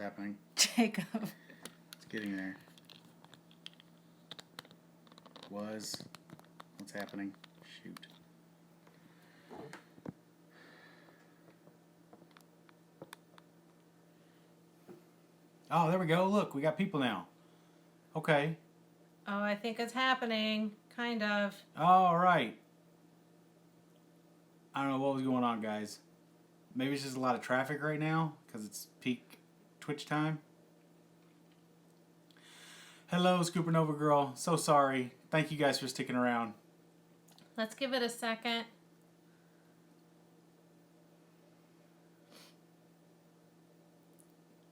happening. Jacob. It's getting there. What's happening? Shoot. Oh, there we go. Look, we got people now. Okay. Oh, I think it's happening. Kind of. All right. I don't know what was going on, guys. Maybe it's just a lot of traffic right now because it's peak Twitch time. Hello, Scoopernova Girl. So sorry. Thank you guys for sticking around. Let's give it a second.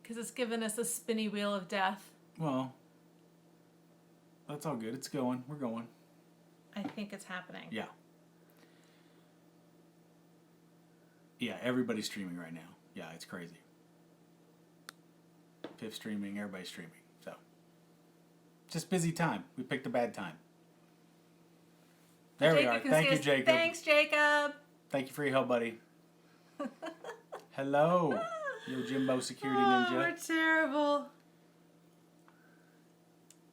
Because it's given us a spinny wheel of death. Well, that's all good. It's going. We're going. I think it's happening. Yeah. Yeah, everybody's streaming right now. Yeah, it's crazy. Piff streaming, everybody's streaming. So, just busy time. We picked a bad time. There we are. Thank you, Jacob. Thanks, Jacob. Thank you for your help, buddy. Hello, Yo Jimbo Security Ninja. We're terrible.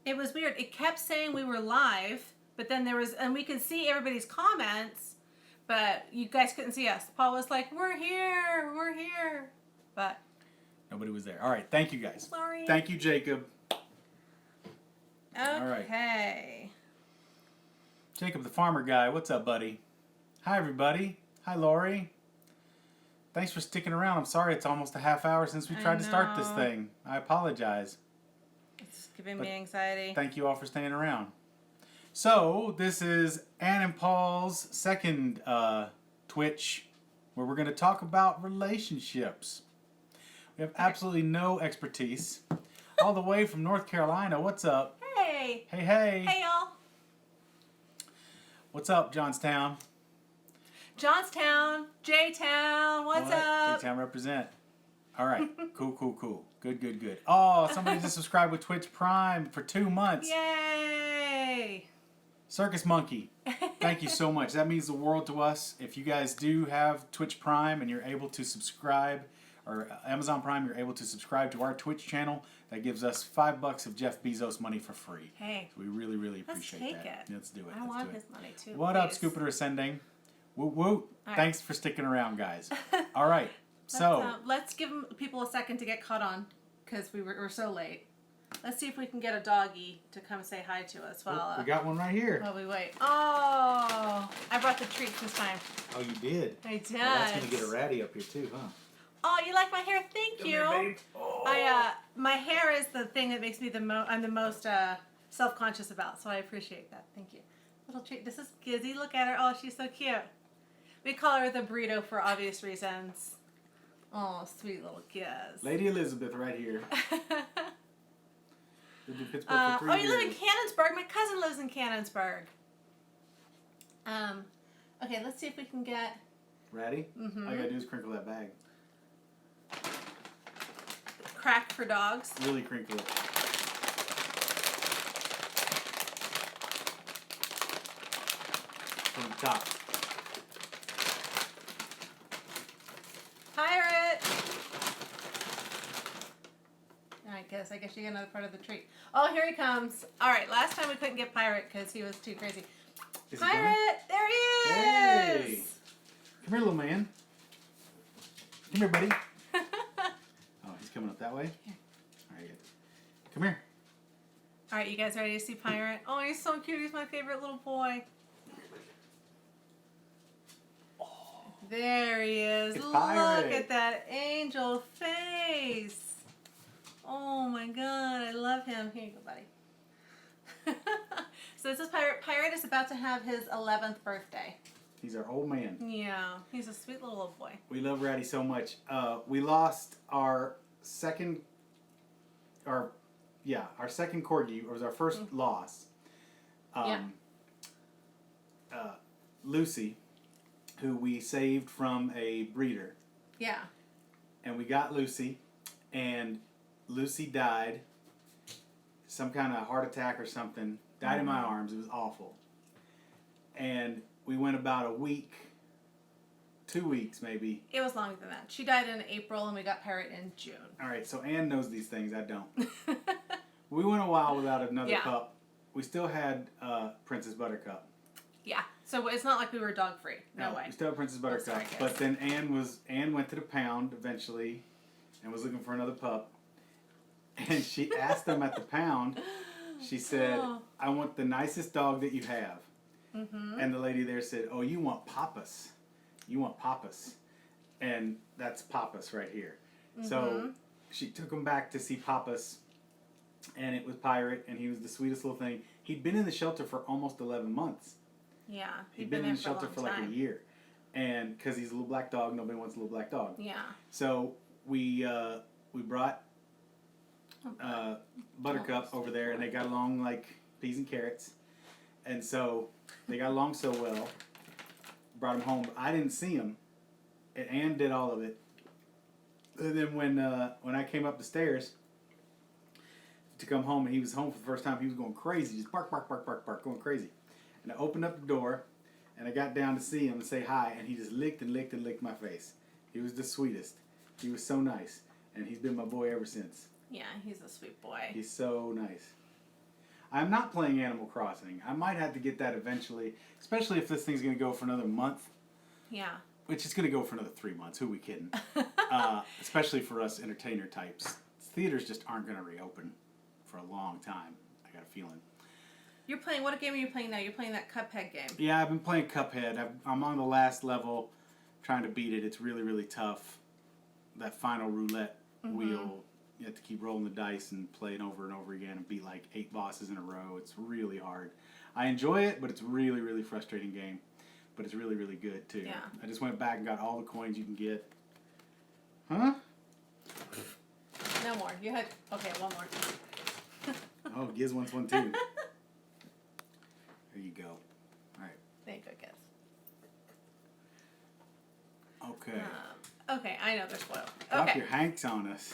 It was weird. It kept saying we were live, but then and we could see everybody's comments, but you guys couldn't see us. Paul was like, we're here, but nobody was there. All right, thank you guys. Sorry. Thank you, Jacob. Okay. All right. Jacob the farmer guy, what's up, buddy? Hi, everybody. Hi, Lori. Thanks for sticking around. I'm sorry it's almost a half hour since we tried to start this thing. I apologize. It's giving me anxiety. Thank you all for staying around. So, this is Ann and Paul's second Twitch where we're going to talk about relationships. We have absolutely no expertise. All the way from North Carolina. What's up? Hey. Hey, hey. Hey, y'all. What's up, Johnstown? Johnstown, J-Town, what's up? J-Town represent. All right. Cool. Good. Oh, somebody just subscribed with Twitch Prime for 2 months. Yay! Circus Monkey, thank you so much. That means the world to us. If you guys do have Twitch Prime and you're able to subscribe, or Amazon Prime, you're able to subscribe to our Twitch channel, that gives us $5 of Jeff Bezos money for free. Hey. So we really appreciate that. Let's take it. Let's do it. I want his money too. What up, Scooper Ascending? Woot woot. Right. Thanks for sticking around, guys. All right. Let's give people a second to get caught on because we're so late. Let's see if we can get a doggy to come say hi to us while we got one right here. while we wait. Oh, I brought the treats this time. Oh, you did? I did. Well, that's going to get a ratty up here too, huh? Oh, you like my hair? Thank you. Come here, babe. Oh. My hair is the thing that makes me I'm the most self-conscious about, so I appreciate that. Thank you. Little treat. This is Gizzy. Look at her. Oh, she's so cute. We call her the burrito for obvious reasons. Oh, sweet little Giz. Lady Elizabeth right here. Lived in Pittsburgh for 3 years. You live in Canonsburg? My cousin lives in Canonsburg. Okay, let's see if we can get... Ratty? Mm-hmm. All you gotta do is crinkle that bag. Crack for dogs. Really crinkle it. From the top. Pirate! I guess you get another part of the treat. Oh, here he comes. All right, last time we couldn't get Pirate because he was too crazy. Is Pirate! There he is! Hey! Come here, little man. Come here, buddy. Oh, he's coming up that way? Here. All right, good. Come here. All right, you guys ready to see Pirate? Oh, he's so cute. He's my favorite little boy. There he is. It's Look Pirate. at that angel face. Oh my God, I love him. Here you go, buddy. So this is Pirate. Pirate is about to have his 11th birthday. He's our old man. Yeah, he's a sweet little boy. We love Ratty so much. We lost our second corgi. It was our first loss. Lucy, who we saved from a breeder. Yeah. And we got Lucy, and Lucy died. Some kind of heart attack or something. Died in my arms. It was awful. And we went about a week 2 weeks, maybe. It was longer than that. She died in April, and we got Pirate in June. All right, so Ann knows these things. I don't. We went a while without another pup. We still had Princess Buttercup. Yeah. So it's not like we were dog free. No way. We still had Princess Buttercup. But then Ann went to the pound eventually and was looking for another pup. And she asked them at the pound, she said, I want the nicest dog that you have. Mm-hmm. And the lady there said, oh, you want Papas. You want Papas. And that's Papas right here. Mm-hmm. So she took him back to see Papas. And it was Pirate, and he was the sweetest little thing. He'd been in the shelter for almost 11 months. Yeah. He'd been in the shelter for like a year. And because he's a little black dog, nobody wants a little black dog. Yeah. So we brought Buttercup over there, and they got along like peas and carrots. And so they got along so well. Brought him home. I didn't see him. And Ann did all of it. And then when I came up the stairs to come home, and he was home for the first time, he was going crazy, just bark, bark, bark, bark, bark, going crazy. And I opened up the door, and I got down to see him and say hi, and he just licked and licked and licked my face. He was the sweetest. He was so nice, and he's been my boy ever since. Yeah, he's a sweet boy. He's so nice. I'm not playing Animal Crossing. I might have to get that eventually, especially if this thing's going to go for another month. Yeah. Which is going to go for another 3 months. Who are we kidding? Especially for us entertainer types. Theaters just aren't going to reopen for a long time. I got a feeling. You're playing, what game are you playing now? You're playing that Cuphead game. Yeah, I've been playing Cuphead. I'm on the last level trying to beat it. It's really, really tough. That final roulette wheel, you have to keep rolling the dice and play it over and over again and beat like 8 bosses in a row. It's really hard. I enjoy it, but it's a really, really frustrating game. But it's really, really good too. Yeah. I just went back and got all the coins you can get. Huh? No more. You had, okay, one more. Oh, Giz wants one too. There you go. All right. Thank you, Giz. Okay. Okay, I know they're spoiled. Drop Okay. your hanks on us.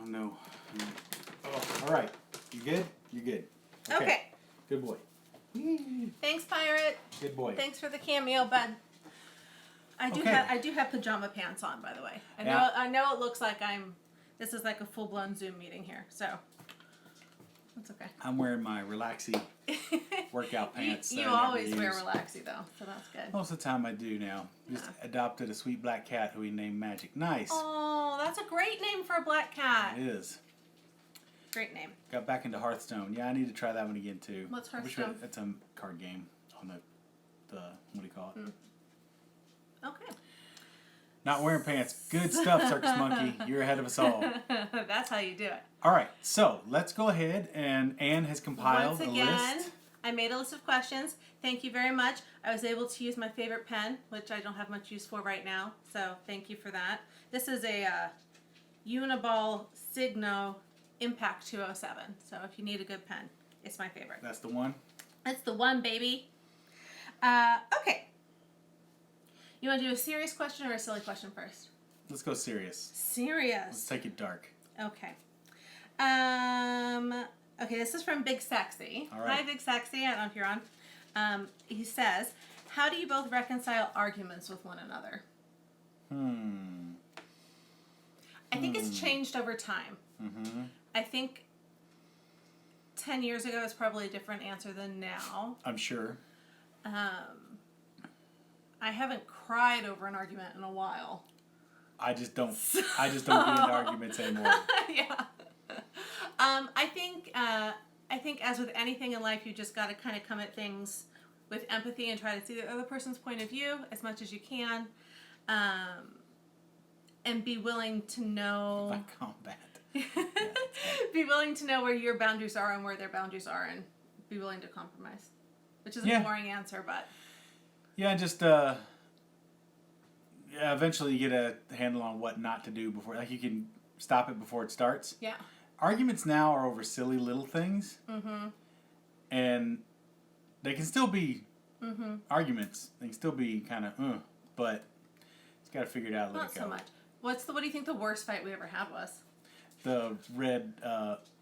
Oh no. Oh, all right. You good? You're good. Okay. Good boy. Thanks, Pirate. Good boy. Thanks for the cameo, bud. I do have pajama pants on, by the way. I know it looks like this is like a full-blown Zoom meeting here, so that's okay. I'm wearing my relaxy workout pants. You always wear relaxy though, so that's good. Most of the time I do now. Just adopted a sweet black cat who we named Magic. Nice. Oh, that's a great name for a black cat. It is. Great name. Got back into Hearthstone. Yeah, I need to try that one again too. What's Hearthstone? It's a card game on the what do you call it? Okay. Not wearing pants. Good stuff, Circus Monkey. You're ahead of us all. That's how you do it. All right, so let's go ahead, and Ann has compiled Once again, a list. I made a list of questions. Thank you very much. I was able to use my favorite pen, which I don't have much use for right now, so thank you for that. This is a Uniball Signo Impact 207, so if you need a good pen, it's my favorite. That's the one? That's the one, baby. Okay. You want to do a serious question or a silly question first? Let's go serious. Serious. Let's take it dark. Okay. Okay, this is from Big Sexy. All right. Hi, Big Sexy. I don't know if you're on. He says, how do you both reconcile arguments with one another? I think it's changed over time. I think 10 years ago is probably a different answer than now. I'm sure. I haven't cried over an argument in a while. I just don't get into arguments anymore. Yeah. I think as with anything in life, you just got to kind of come at things with empathy and try to see the other person's point of view as much as you can, and be willing to know. By combat. Be willing to know where your boundaries are and where their boundaries are, and be willing to compromise. Which is a boring answer, but. Yeah, just eventually you get a handle on what not to do before. Like you can stop it before it starts. Yeah. Arguments now are over silly little things. And they can still be arguments. They can still be kind of, but it's got to figure it out and let it go. Not so much. What do you think the worst fight we ever had was? The red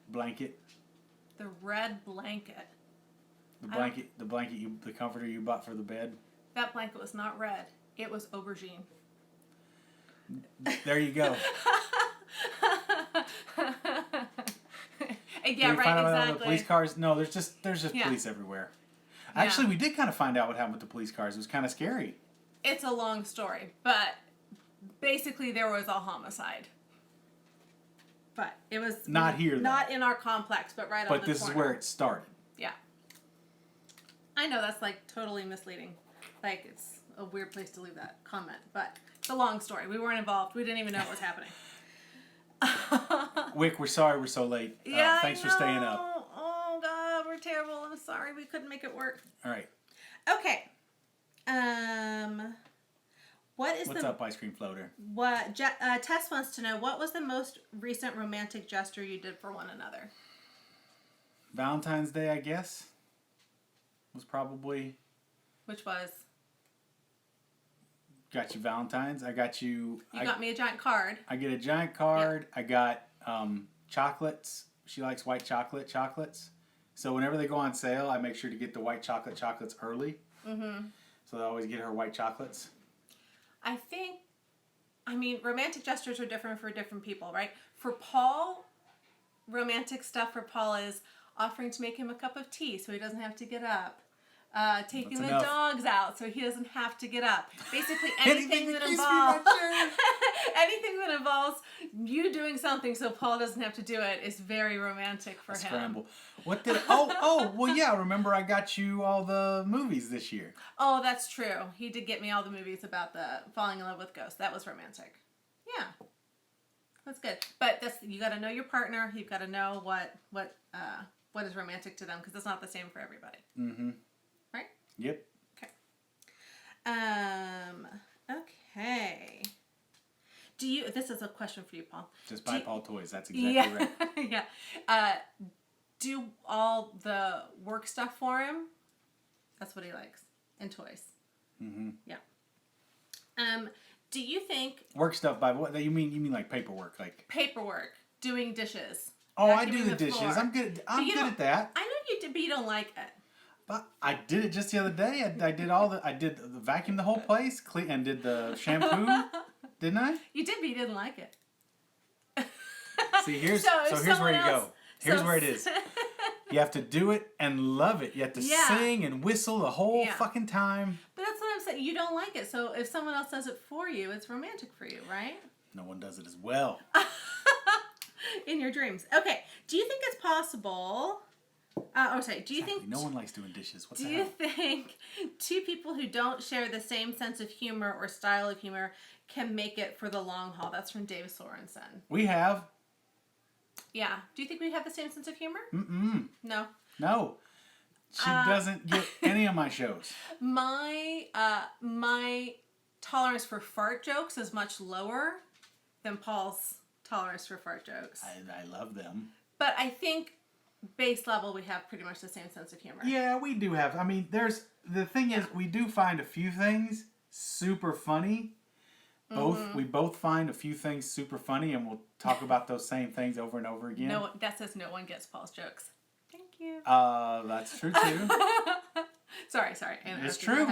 blanket. The red blanket. The blanket, the comforter you bought for the bed. That blanket was not red. It was aubergine. There you go. Yeah, Did we right, find out about exactly. the police cars? No, there's just Yeah. police everywhere. Yeah. Actually, we did kind of find out what happened with the police cars. It was kind of scary. It's a long story, but basically there was a homicide. But it was Not here, though. not in our complex, but right on the corner. But this is where it started. Yeah. I know that's like totally misleading. Like it's a weird place to leave that comment, but it's a long story. We weren't involved. We didn't even know what was happening. Wick, we're sorry we're so late. Yeah, Thanks I for staying know. up. Oh God, we're terrible. I'm sorry we couldn't make it work. All right. Okay. What's up, Ice Cream Floater? Tess wants to know, what was the most recent romantic gesture you did for one another? Valentine's Day, I guess, was probably... Which was? Got you Valentine's. I got you... You got me a giant card. I get a giant card. Yeah. I got chocolates. She likes white chocolates. So whenever they go on sale, I make sure to get the white chocolates early. Mm-hmm. So I always get her white chocolates. Romantic gestures are different for different people, right? For Paul, romantic stuff for Paul is offering to make him a cup of tea so he doesn't have to get up. Taking the dogs out so he doesn't have to get up. Basically anything that involves you doing something so Paul doesn't have to do it is very romantic for him. Scramble. What did well yeah, remember I got you all the movies this year. Oh, that's true. He did get me all the movies about the falling in love with ghosts. That was romantic. Yeah. That's good. But you got to know your partner. You've got to know what is romantic to them because it's not the same for everybody. Mhm. Right? Yep. Okay. This is a question for you, Paul. Just buy Paul toys. That's exactly right. Yeah. Do all the work stuff for him. That's what he likes. And toys. Mm-hmm. Yeah. Do you think... Work stuff by what? You mean like paperwork? Like paperwork. Doing dishes. Oh, I do the dishes. Floor. I'm good at that. I know you do, but you don't like it. But I did it just the other day. I did the vacuum the whole place, clean, and did the shampoo, didn't I? You did, but you didn't like it. See, here's where you go. Here's where it is. You have to do it and love it. You have to sing and whistle the whole fucking time. But that's what I'm saying. You don't like it. So if someone else does it for you, it's romantic for you, right? No one does it as well. In your dreams. Okay. Do you think it's possible... do you think... No one likes doing dishes. What the hell? Do you think two people who don't share the same sense of humor or style of humor can make it for the long haul? That's from Dave Sorensen. We have. Yeah. Do you think we have the same sense of humor? Mm-mm. No. No. She doesn't get any of my shows. My tolerance for fart jokes is much lower than Paul's tolerance for fart jokes. I love them. But I think... base level, we have pretty much the same sense of humor. Yeah, we do have. I mean, the thing is, we do find a few things super funny. We both find a few things super funny, and we'll talk about those same things over and over again. No, that says no one gets Paul's jokes. Thank you. That's true too. Sorry. It's true.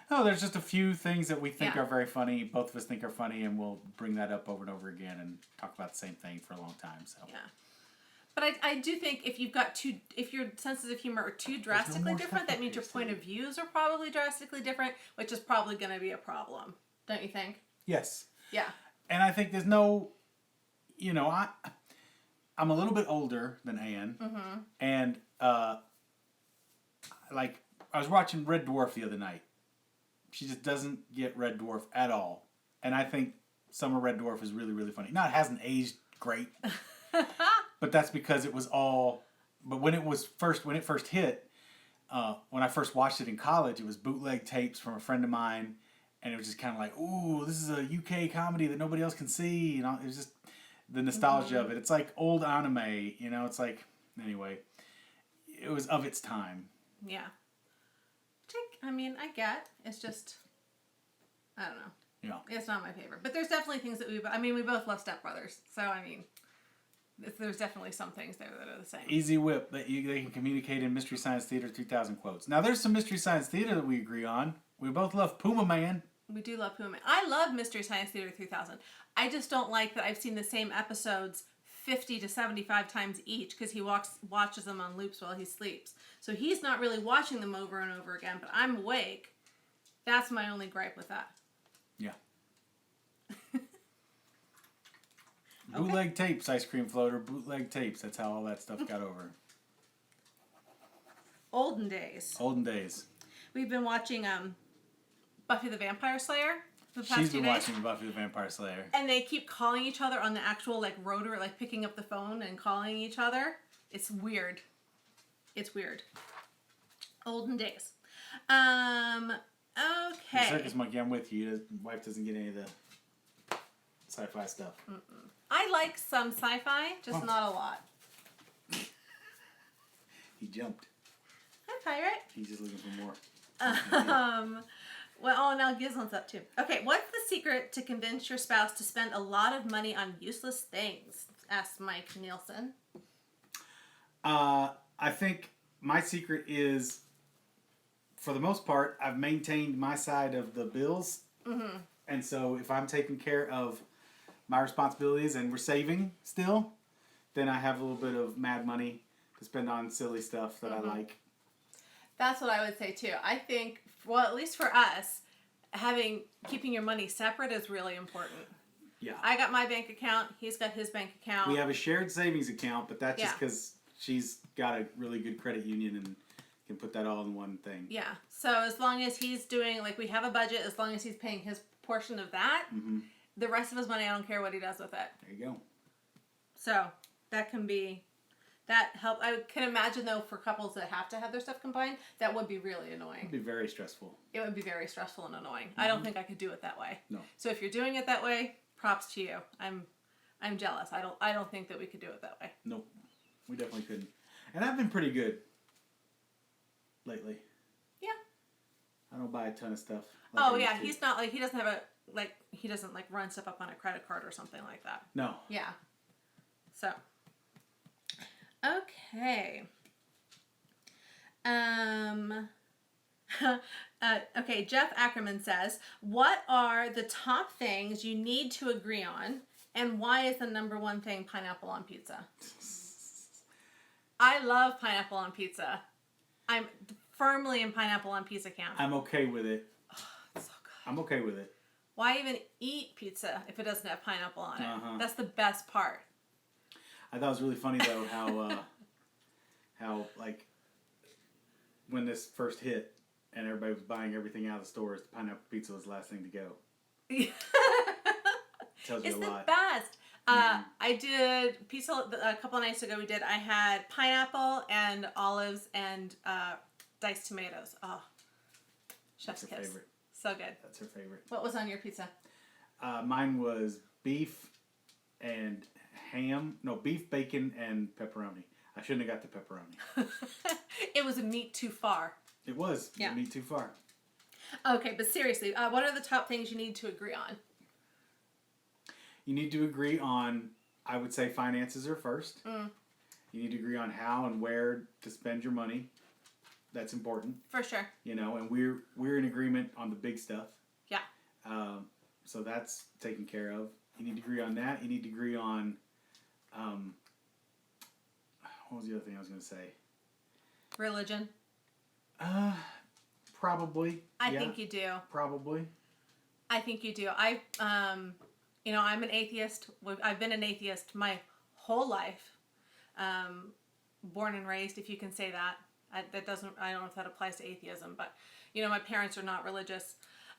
No, there's just a few things that we think are very funny. Both of us think are funny, and we'll bring that up over and over again and talk about the same thing for a long time. So. Yeah. But I do think if your senses of humor are too drastically different, that means your point of views are probably drastically different, which is probably going to be a problem. Don't you think? Yes. Yeah. And I think there's no, I'm a little bit older than Anne, and I was watching Red Dwarf the other night. She just doesn't get Red Dwarf at all, and I think Summer Red Dwarf is really, really funny. Now it hasn't aged great. But that's because it was all. But when it first hit, when I first watched it in college, it was bootleg tapes from a friend of mine, and it was just kind of like, ooh, this is a UK comedy that nobody else can see. It was just the nostalgia of it. It's like old anime, It's like anyway, it was of its time. Yeah. I get. It's just, I don't know. Yeah. It's not my favorite, but there's definitely things that we both love Step Brothers, so there's definitely some things there that are the same. Easy whip that they can communicate in Mystery Science Theater 3000 quotes. Now there's some Mystery Science Theater that we agree on. We both love Puma Man. We do love Puma Man. I love Mystery Science Theater 3000. I just don't like that I've seen the same episodes 50 to 75 times each because he watches them on loops while he sleeps. So he's not really watching them over and over again, but I'm awake. That's my only gripe with that. Yeah. Bootleg tapes, ice cream floater, bootleg tapes. That's how all that stuff got over. Olden days. Olden days. We've been watching Buffy the Vampire Slayer. She's been watching Buffy the Vampire Slayer. And they keep calling each other on the actual like rotor, like picking up the phone and calling each other. It's weird. It's weird. Olden days. Okay. The Circus Monkey, I'm with you. Wife doesn't get any of the sci-fi stuff. I like some sci-fi, just not a lot. He jumped. Hi, Pirate. He's just looking for more. Well, now Gizlin's up too. Okay, what's the secret to convince your spouse to spend a lot of money on useless things? Asked Mike Nielsen. I think my secret is, for the most part, I've maintained my side of the bills. Mm-hmm. And so if I'm taking care of my responsibilities and we're saving still, then I have a little bit of mad money to spend on silly stuff that I like. That's what I would say too. I think, well, at least for us, keeping your money separate is really important. Yeah. I got my bank account. He's got his bank account. We have a shared savings account, but that's just because she's got a really good credit union and can put that all in one thing. Yeah. So as long as he's doing, like, we have a budget, as long as he's paying his portion of that, the rest of his money, I don't care what he does with it. There you go. So that can be, that help. I can imagine, though, for couples that have to have their stuff combined, that would be really annoying. It would be very stressful. It would be very stressful and annoying. I don't think I could do it that way. No. So if you're doing it that way, props to you. I'm jealous. I don't think that we could do it that way. Nope. We definitely couldn't. And I've been pretty good lately. Yeah. I don't buy a ton of stuff. He's not like, he doesn't have he doesn't like run stuff up on a credit card or something like that. No. Yeah. So. Okay. Okay, Jeff Ackerman says, what are the top things you need to agree on, and why is the number one thing pineapple on pizza? I love pineapple on pizza. I'm firmly in pineapple on pizza camp. I'm okay with it. Oh, it's so good. I'm okay with it. Why even eat pizza if it doesn't have pineapple on it? That's the best part. I thought it was really funny though how like when this first hit and everybody was buying everything out of the stores, the pineapple pizza was the last thing to go. Tells you It's a lot. the best. I did pizza a couple of nights ago. I had pineapple and olives and diced tomatoes. Oh, chef's kiss. Favorite. So good. That's her favorite. What was on your pizza? Mine was beef and ham. No, beef, bacon, and pepperoni. I shouldn't have got the pepperoni. It was a meat too far. It was. Yeah. Meat too far. Okay, but seriously, what are the top things you need to agree on? You need to agree on, I would say, finances are first. You need to agree on how and where to spend your money. That's important. For sure. You know, and we're in agreement on the big stuff. Yeah. So that's taken care of. You need to agree on that. You need to agree on, what was the other thing I was going to say? Religion. Probably. I think you do. Probably. I think you do. I'm an atheist. I've been an atheist my whole life. Born and raised, if you can say that. I don't know if that applies to atheism, but, my parents are not religious.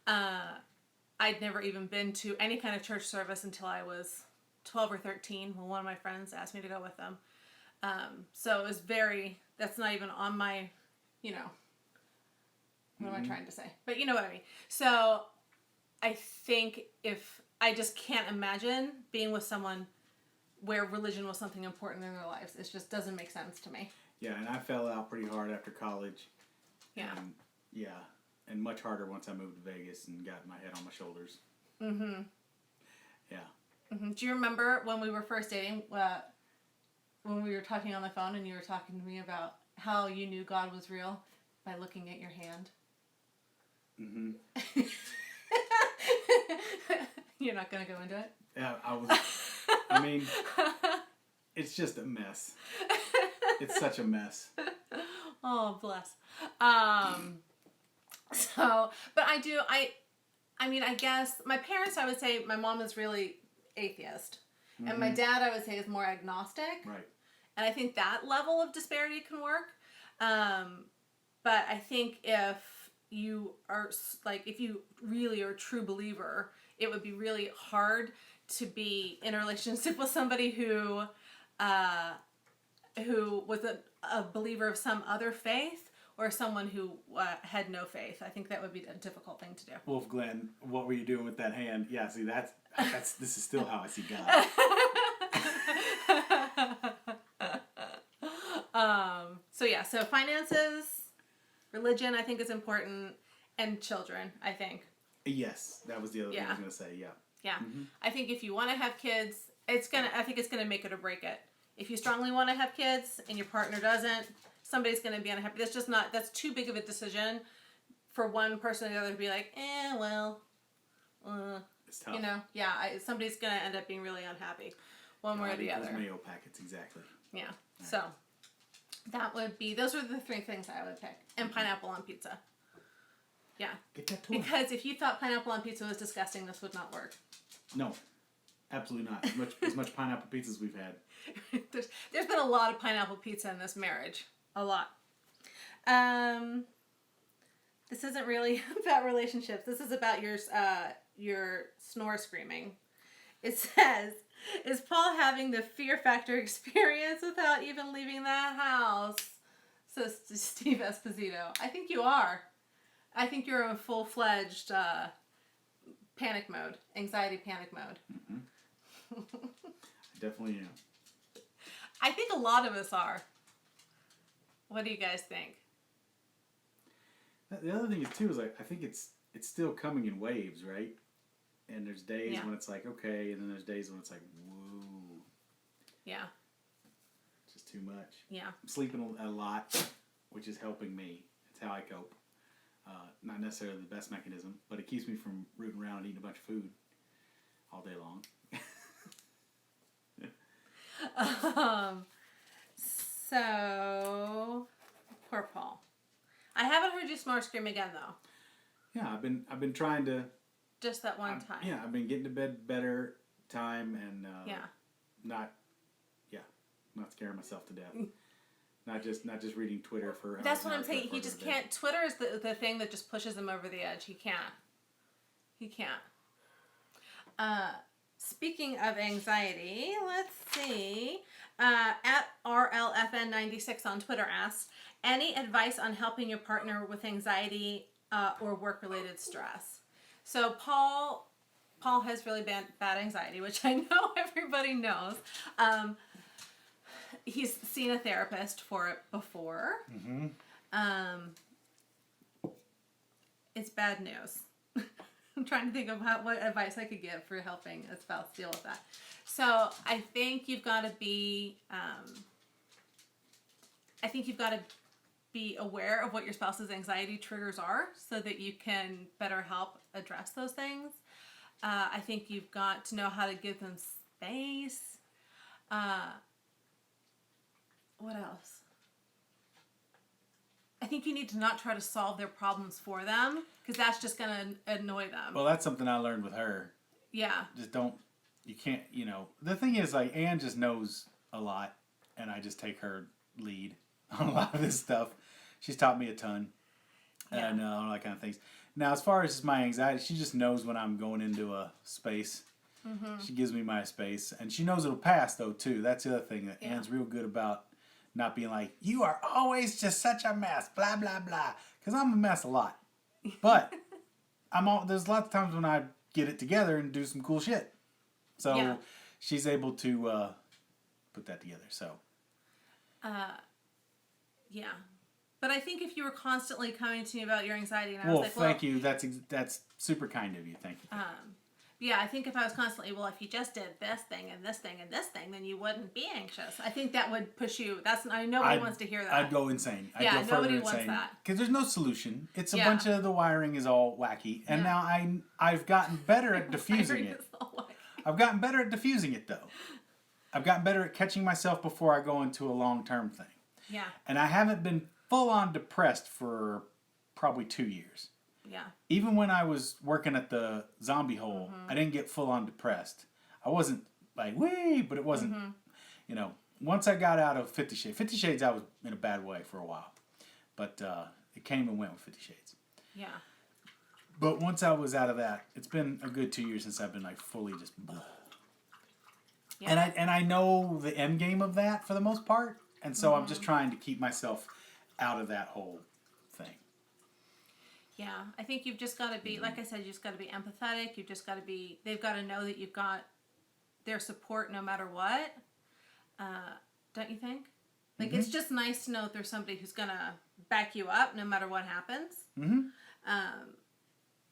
I'd never even been to any kind of church service until I was 12 or 13 when one of my friends asked me to go with them. So it was that's not even on my, what am I trying to say? But you know what I mean. So I think I just can't imagine being with someone where religion was something important in their lives. It just doesn't make sense to me. Yeah, and I fell out pretty hard after college. Yeah. And much harder once I moved to Vegas and got my head on my shoulders. Mm-hmm. Yeah. Mm-hmm. Do you remember when we were first dating, when we were talking on the phone and you were talking to me about how you knew God was real by looking at your hand? Mm-hmm. You're not gonna go into it? Yeah, I mean, it's just a mess. It's such a mess. Oh, bless. But I mean, I guess my parents, I would say my mom is really atheist. And my dad, I would say, is more agnostic. Right. And I think that level of disparity can work. But I think if you are, like, if you really are a true believer, it would be really hard to be in a relationship with somebody who was a believer of some other faith or someone who had no faith. I think that would be a difficult thing to do. Wolf Glenn, what were you doing with that hand? Yeah, see, this is still how I see God. So finances, religion, I think is important, and children, I think. Yes, that was the other thing I was going to say, yeah. Yeah. Mm-hmm. I think if you want to have kids, I think it's going to make it or break it. If you strongly want to have kids and your partner doesn't, somebody's going to be unhappy. That's too big of a decision for one person or the other to be like, it's tough. Somebody's going to end up being really unhappy one way or the other. Mayo packets, exactly. Yeah. Right. So those are the three things I would pick. And pineapple on pizza. Yeah. Get that toy. Because if you thought pineapple on pizza was disgusting, this would not work. No. Absolutely not. As much pineapple pizza as we've had. There's been a lot of pineapple pizza in this marriage. A lot. This isn't really about relationships. This is about your snore screaming. It says, is Paul having the fear factor experience without even leaving the house? Says Steve Esposito. I think you are. I think you're in full-fledged panic mode, anxiety panic mode. Mm-hmm. I definitely am. I think a lot of us are. What do you guys think? The other thing is too is like I think it's still coming in waves, right? And there's days when it's like okay, and then there's days when it's like whoa. Yeah. Just too much. Yeah. I'm sleeping a lot, which is helping me. It's how I cope. Not necessarily the best mechanism, but it keeps me from rooting around and eating a bunch of food all day long. So poor Paul. I haven't heard you snore scream again though. Yeah, I've been trying to. Just that one time. Yeah, I've been getting to bed better time and not scaring myself to death. Not just reading Twitter for. That's what I'm saying. He just can't. Twitter is the thing that just pushes him over the edge. He can't. Speaking of anxiety, let's see. At RLFN96 on Twitter asks, any advice on helping your partner with anxiety or work-related stress? So Paul has really bad anxiety, which I know everybody knows. He's seen a therapist for it before. Mm-hmm. It's bad news. I'm trying to think of what advice I could give for helping a spouse deal with that. So I think you've got to be. Aware of what your spouse's anxiety triggers are, so that you can better help address those things. I think you've got to know how to give them space. What else? I think you need to not try to solve their problems for them, because that's just going to annoy them. Well, that's something I learned with her. Yeah. Just you can't, the thing is, like, Anne just knows a lot, and I just take her lead on a lot of this stuff. She's taught me a ton, and all that kind of things. Now, as far as my anxiety, she just knows when I'm going into a space. Mm-hmm. She gives me my space, and she knows it'll pass, though, too. That's the other thing that Anne's real good about. Not being like, you are always just such a mess, blah, blah, blah. Because I'm a mess a lot. But there's lots of times when I get it together and do some cool shit. So she's able to put that together. So. Yeah. But I think if you were constantly coming to me about your anxiety, and I was was like, thank you. That's super kind of you. Thank you. Yeah, I think if I was constantly, well, if you just did this thing and this thing and this thing, then you wouldn't be anxious. I think that would push you. Nobody wants to hear that. I'd go insane. I'd Yeah, go further nobody insane. wants that. Because there's no solution. It's a Yeah. bunch of the wiring is all wacky. And Yeah. now I've gotten better at diffusing it. I've gotten better at diffusing it, though. I've gotten better at catching myself before I go into a long-term thing. Yeah. And I haven't been full-on depressed for probably 2 years. Yeah. Even when I was working at the zombie hole, I didn't get full-on depressed. I wasn't like, wee, but it wasn't, you know, once I got out of 50 Shades. 50 Shades, I was in a bad way for a while. But it came and went with 50 Shades. Yeah. But once I was out of that, it's been a good 2 years since I've been like fully just... Yeah. And I know the end game of that for the most part. And so I'm just trying to keep myself out of that whole thing. Yeah, I think you've just got to be, like I said, you just got to be empathetic. You've just got to be, they've got to know that you've got their support no matter what. Don't you think? Like, it's just nice to know that there's somebody who's going to back you up no matter what happens.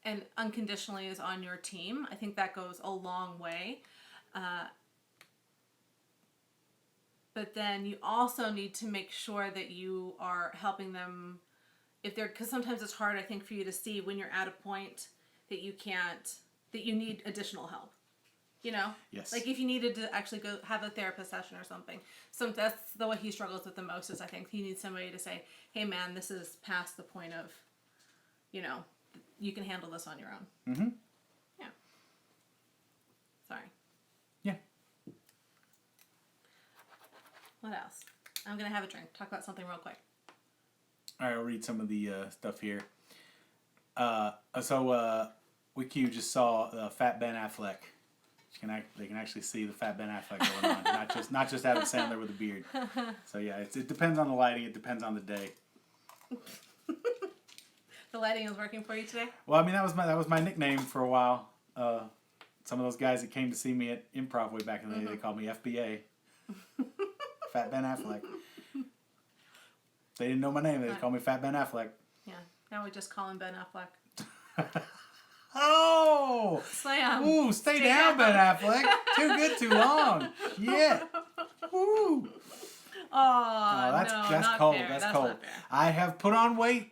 And unconditionally is on your team. I think that goes a long way. But then you also need to make sure that you are helping them if they're, because sometimes it's hard, I think, for you to see when you're at a point that you can't, that you need additional help. You know? Yes. Like if you needed to actually go have a therapist session or something. So that's the way he struggles with the most is I think he needs somebody to say, hey man, this is past the point of, you know, you can handle this on your own. Mm-hmm. Yeah. Sorry. Yeah. What else? I'm going to have a drink. Talk about something real quick. All right, I'll read some of the stuff here. WikiU just saw Fat Ben Affleck. They can actually see the Fat Ben Affleck going on, not just Adam Sandler with a beard. So yeah, it depends on the lighting. It depends on the day. The lighting is working for you today? Well, I mean that was my nickname for a while. Some of those guys that came to see me at Improv way back in the day, they called me FBA. Fat Ben Affleck. They didn't know my name. They just called me Fat Ben Affleck. Yeah. Now we just call him Ben Affleck. Oh! Slam. Ooh, stay down, Ben Affleck. Too good, too long. Shit. Woo. Oh, that's not cold. fair. That's not cold. fair. I have put on weight.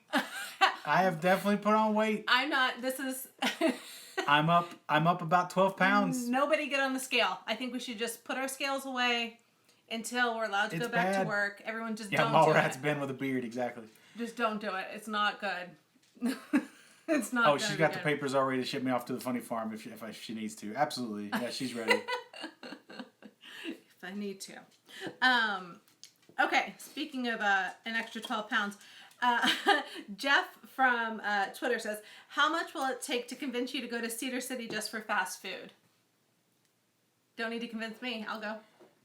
I have definitely put on weight. I'm not. This is. I'm up about 12 pounds. Nobody get on the scale. I think we should just put our scales away until we're allowed to go back to work. Everyone just don't do it. Yeah, Mallrats Ben with a beard, exactly. Just don't do it. It's not good. It's not. Oh, she's got the papers already to ship me off to the funny farm if she needs to. Absolutely. Yeah, she's ready. If I need to. Okay, speaking of an extra 12 pounds, Jeff from Twitter says, how much will it take to convince you to go to Cedar City just for fast food? Don't need to convince me. I'll go.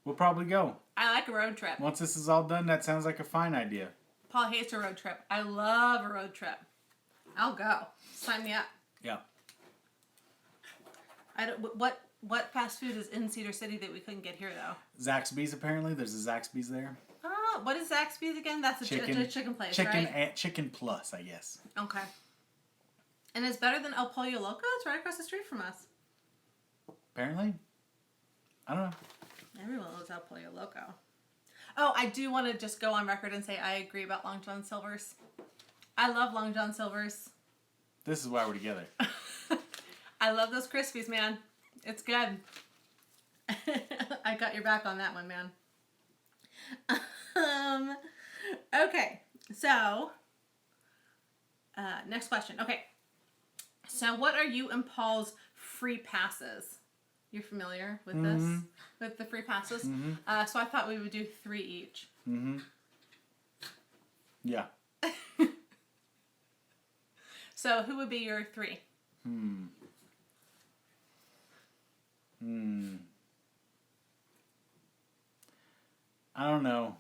We'll probably go. I like a road trip. Once this is all done, that sounds like a fine idea. Paul hates a road trip. I love a road trip. I'll go. Sign me up. Yeah. What fast food is in Cedar City that we couldn't get here though? Zaxby's apparently. There's a Zaxby's there. Oh, what is Zaxby's again? That's a chicken place, right? Chicken plus, I guess. Okay. And it's better than El Pollo Loco? It's right across the street from us. Apparently. I don't know. Everyone loves El Pollo Loco. Oh, I do want to just go on record and say I agree about Long John Silver's. I love Long John Silver's. This is why we're together. I love those Krispies, man. It's good. I got your back on that one, man. Okay, so next question. Okay, so what are you and Paul's free passes? You're familiar with this? With the free passes? So I thought we would do 3 each. Yeah. So who would be your 3? I don't know.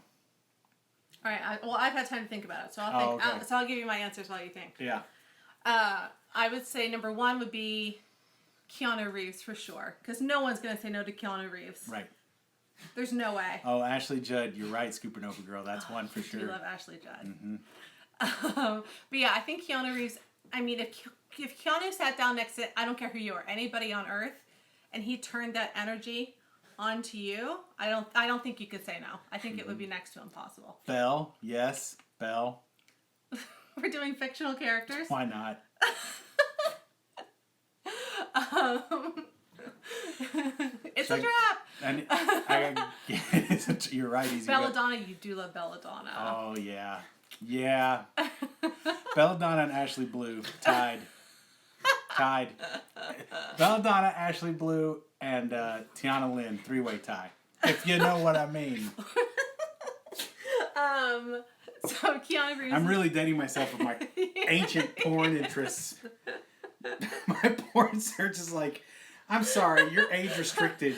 All right. I've had time to think about it, so I'll think. Okay. So I'll give you my answers while you think. Yeah. I would say number 1 would be Keanu Reeves for sure, because no one's gonna say no to Keanu Reeves. Right. There's no way. Oh, Ashley Judd, you're right, Scoopernova girl. That's one for sure. You love Ashley Judd. But yeah, I think Keanu Reeves I mean, if Keanu sat down next to, I don't care who you are, anybody on Earth, and he turned that energy onto you, I don't think you could say no. I think it would be next to impossible. Belle, yes, Belle. We're doing fictional characters. Why not? It's a trap. And you're right. Easy. Belladonna, you do love Belladonna. Oh yeah, yeah. Belladonna and Ashley Blue tied. Belladonna, Ashley Blue, and Tiana Lynn, 3-way tie. If you know what I mean. So Keanu Reeves. I'm really dating myself with my ancient porn interests. My porn search is like, I'm sorry, you're age restricted.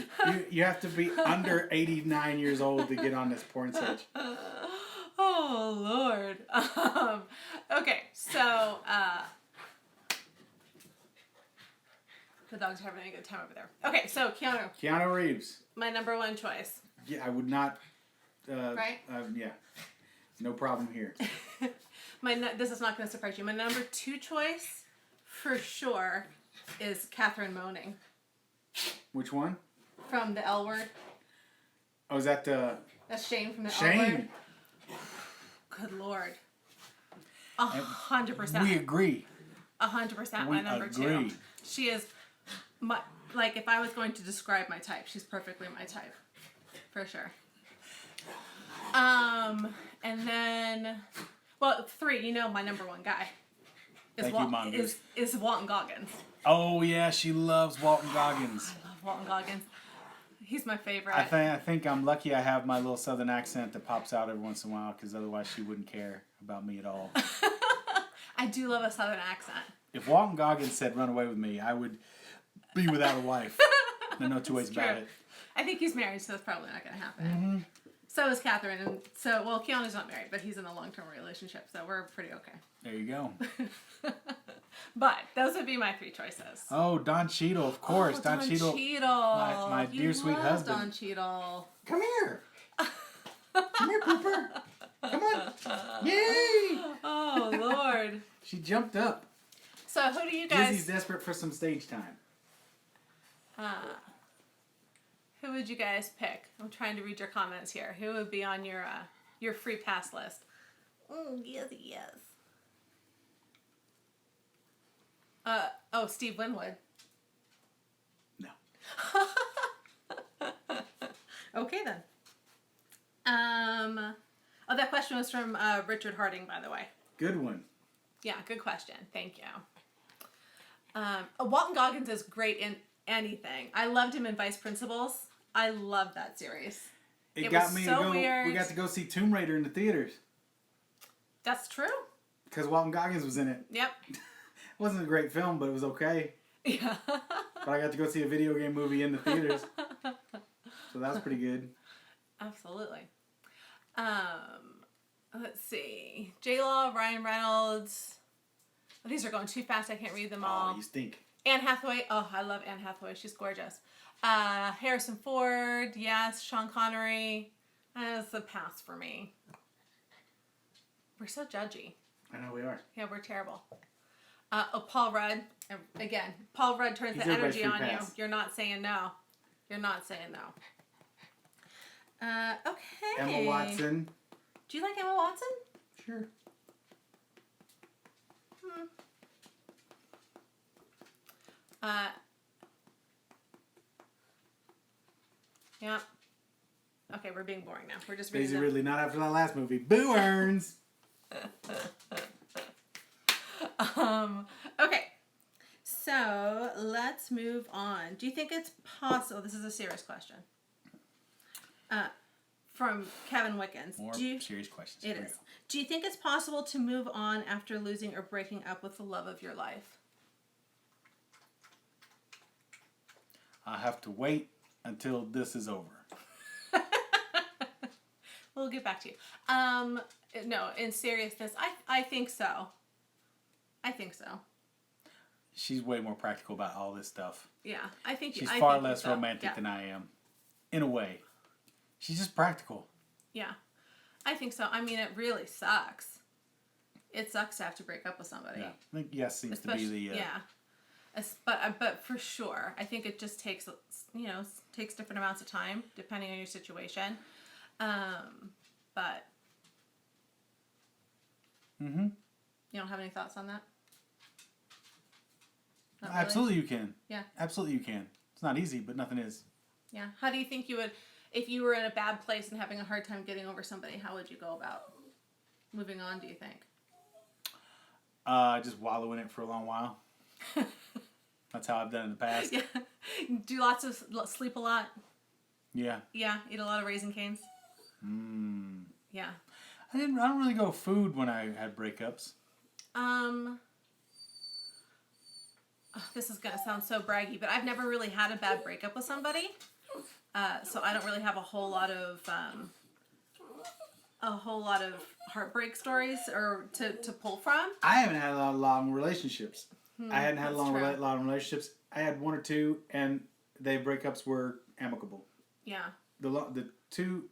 You have to be under 89 years old to get on this porn search. Oh Lord. Okay, so the dogs are having a good time over there. Okay, so Keanu Reeves. My number one choice. Yeah, I would not. Right? Yeah. No problem here. This is not going to surprise you. My number two choice, for sure, is Catherine Moaning. Which one? From the L Word. Oh, is that the... That's Shane from the L Shane? Word. Good Lord. 100%. We agree. 100% my number two. She is my, like, if I was going to describe my type, she's perfectly my type. For sure. And then, well, three, my number one guy is Walton Goggins. Oh, yeah, she loves Walton Goggins. I love Walton Goggins. He's my favorite. I think I'm lucky I have my little southern accent that pops out every once in a while, because otherwise she wouldn't care about me at all. I do love a southern accent. If Walton Goggins said run away with me, I would be without a wife. There's no two ways about it. I think he's married, so that's probably not going to happen. Mm-hmm. So is Catherine, and Keanu's not married, but he's in a long-term relationship, so we're pretty okay. There you go. But those would be my three choices. Oh, Don Cheadle, of course. Don Cheadle. My dear sweet husband. Don Cheadle. Come here. Come here, Pooper. Come on. Yay! Oh, Lord. She jumped up. So who do you guys... Izzy's desperate for some stage time. Who would you guys pick? I'm trying to read your comments here. Who would be on your free pass list? Oh, yes. Steve Winwood. No. Okay, then. That question was from Richard Harding, by the way. Good one. Yeah, good question. Thank you. Walton Goggins is great in anything. I loved him in Vice Principals. I love that series. It got me so to go. Weird. We got to go see Tomb Raider in the theaters. That's true. Because Walton Goggins was in it. Yep. It wasn't a great film, but it was okay. Yeah. But I got to go see a video game movie in the theaters. So that was pretty good. Absolutely. Let's see. J-Law, Ryan Reynolds. Oh, these are going too fast. I can't read them all. Oh, you stink. Anne Hathaway. Oh, I love Anne Hathaway. She's gorgeous. Harrison Ford. Yes. Sean Connery. That's a pass for me. We're so judgy. I know we are. Yeah, we're terrible. Paul Rudd. Again, Paul Rudd turns the energy on you. You're not saying no. You're not saying no. Okay. Emma Watson. Do you like Emma Watson? Sure. Yeah. Okay, we're being boring now. We're just Daisy Ridley, not after that last movie. Boo earns. Okay. So let's move on. Do you think it's possible? This is a serious question. From Kevin Wickens. More serious questions. It is. Do you think it's possible to move on after losing or breaking up with the love of your life? I have to wait until this is over. We'll get back to you. No, in seriousness, I think so. I think so. She's way more practical about all this stuff. Yeah, I think she's far less romantic than I am, in a way. She's just practical. Yeah, I think so. I mean, it really sucks. it sucks to have to break up with somebody. Yeah, I think yes seems to be the yeah. But for sure, I think it just takes takes different amounts of time depending on your situation. But you don't have any thoughts on that? Not really? Absolutely you can. Yeah. Absolutely you can. It's not easy, but nothing is. Yeah. How do you think you would, if you were in a bad place and having a hard time getting over somebody, how would you go about moving on, do you think? Just wallow in it for a long while. That's how I've done in the past. Yeah. Do lots of, sleep a lot? Yeah. Yeah. Eat a lot of Raisin Canes? Yeah. I don't really go food when I had breakups. This is gonna sound so braggy, but I've never really had a bad breakup with somebody, so I don't really have a whole lot of heartbreak stories or to pull from. I haven't had a lot of long relationships. I hadn't had a lot of relationships. I had one or two, and the breakups were amicable. Yeah. The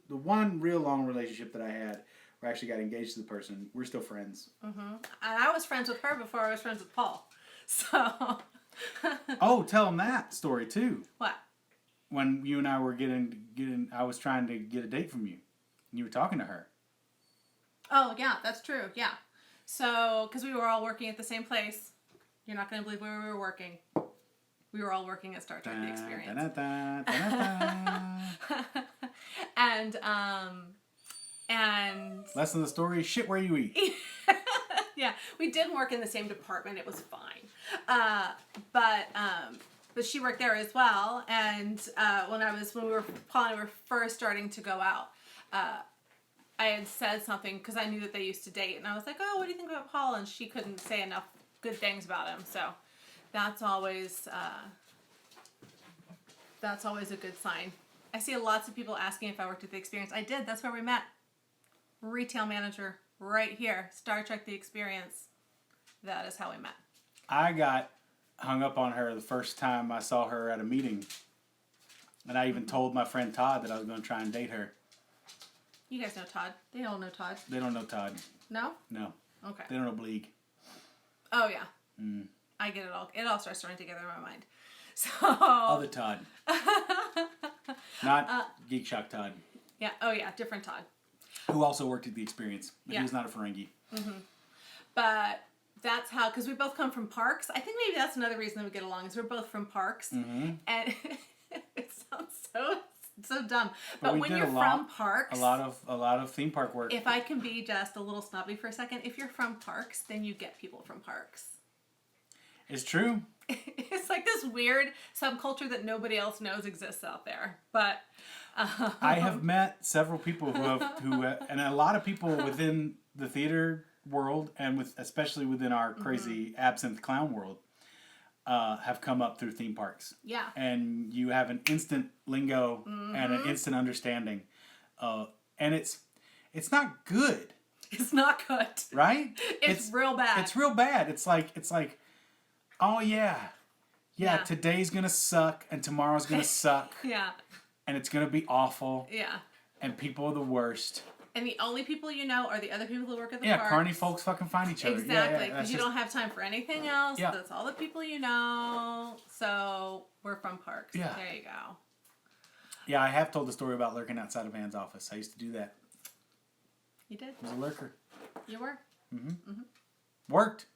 one real long relationship that I had, where I actually got engaged to the person, we're still friends. And I was friends with her before I was friends with Paul. So. Oh, tell him that story too. What? When you and I were I was trying to get a date from you, and you were talking to her. Oh yeah, that's true. Yeah. So, because we were all working at the same place, you're not going to believe where we were working. We were all working at Star Trek: The Experience. And lesson of the story: shit where you eat. Yeah, we did work in the same department. It was fine. But she worked there as well. And when Paul and I were first starting to go out, I had said something because I knew that they used to date, and I was like, "Oh, what do you think about Paul?" And she couldn't say enough good things about him. So that's always a good sign. I see lots of people asking if I worked at The Experience. I did. That's where we met. Retail manager. Right here, Star Trek: The Experience. That is how we met. I got hung up on her the first time I saw her at a meeting. And I even told my friend Todd that I was going to try and date her. You guys know Todd. They all know Todd. They don't know Todd. No? No. Okay. They don't know Bleak. Oh, yeah. I get it all. It all starts running together in my mind. So. Other Todd. Not Geek Shock Todd. Yeah. Oh, yeah. Different Todd. Who also worked at The Experience. But he was not a Ferengi. But that's how, because we both come from parks. I think maybe that's another reason that we get along, is we're both from parks. And it sounds so dumb. But when you're from parks. A lot of theme park work. If I can be just a little snobby for a second, if you're from parks, then you get people from parks. It's true. It's like this weird subculture that nobody else knows exists out there. But I have met several people who and a lot of people within the theater world, and especially within our crazy absinthe clown world, have come up through theme parks. Yeah. And you have an instant lingo and an instant understanding, and it's not good. It's not good. Right? It's real bad. It's real bad. It's like, oh yeah, today's gonna suck and tomorrow's gonna suck. Yeah. And it's gonna be awful. Yeah. And people are the worst. And the only people you know are the other people who work at the parks. Yeah, carny folks fucking find each other. Exactly, because you don't have time for anything else. Yeah. That's all the people you know. So we're from parks. Yeah. There you go. Yeah, I have told the story about lurking outside of Anne's office. I used to do that. You did? I was a lurker. You were? Worked.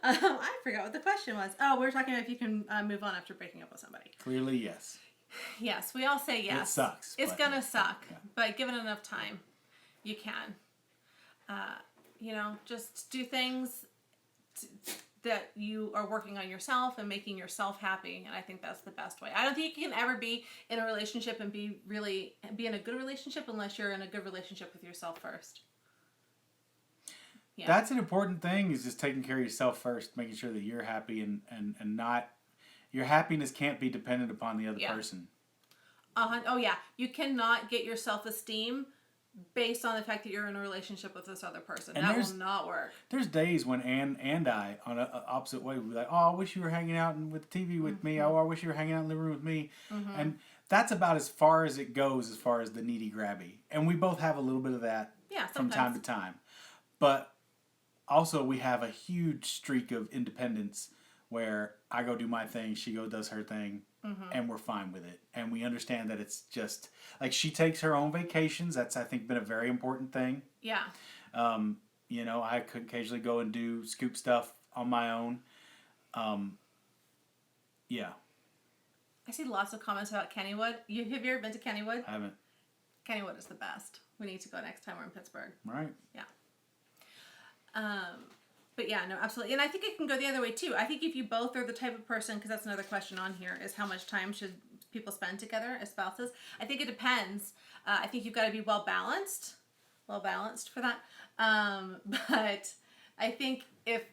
I forgot what the question was. Oh, we were talking about if you can move on after breaking up with somebody. Clearly, yes. Yes, we all say yes. It sucks. It's gonna suck, yeah. but given enough time, you can. Just do things that you are working on yourself and making yourself happy, and I think that's the best way. I don't think you can ever be in a relationship and be in a good relationship unless you're in a good relationship with yourself first. Yeah. That's an important thing, is just taking care of yourself first, making sure that you're happy and not, your happiness can't be dependent upon the other person. Oh yeah, you cannot get your self-esteem based on the fact that you're in a relationship with this other person. And that will not work. There's days when Ann and I, on an opposite way, we'll be like, oh, I wish you were hanging out with the TV with me. Oh, I wish you were hanging out in the room with me. And that's about as far as it goes as far as the needy grabby. And we both have a little bit of that from time to time. But also we have a huge streak of independence where I go do my thing, she does her thing, and we're fine with it. And we understand that it's just, like, she takes her own vacations. That's, I think, been a very important thing. Yeah. You know, I could occasionally go and do scoop stuff on my own. Yeah. I see lots of comments about Kennywood. Have you ever been to Kennywood? I haven't. Kennywood is the best. We need to go next time we're in Pittsburgh. Right. Yeah. But yeah, no, absolutely. And I think it can go the other way too. I think if you both are the type of person, because that's another question on here, is how much time should people spend together as spouses? I think it depends. I think you've got to be well balanced for that. But I think if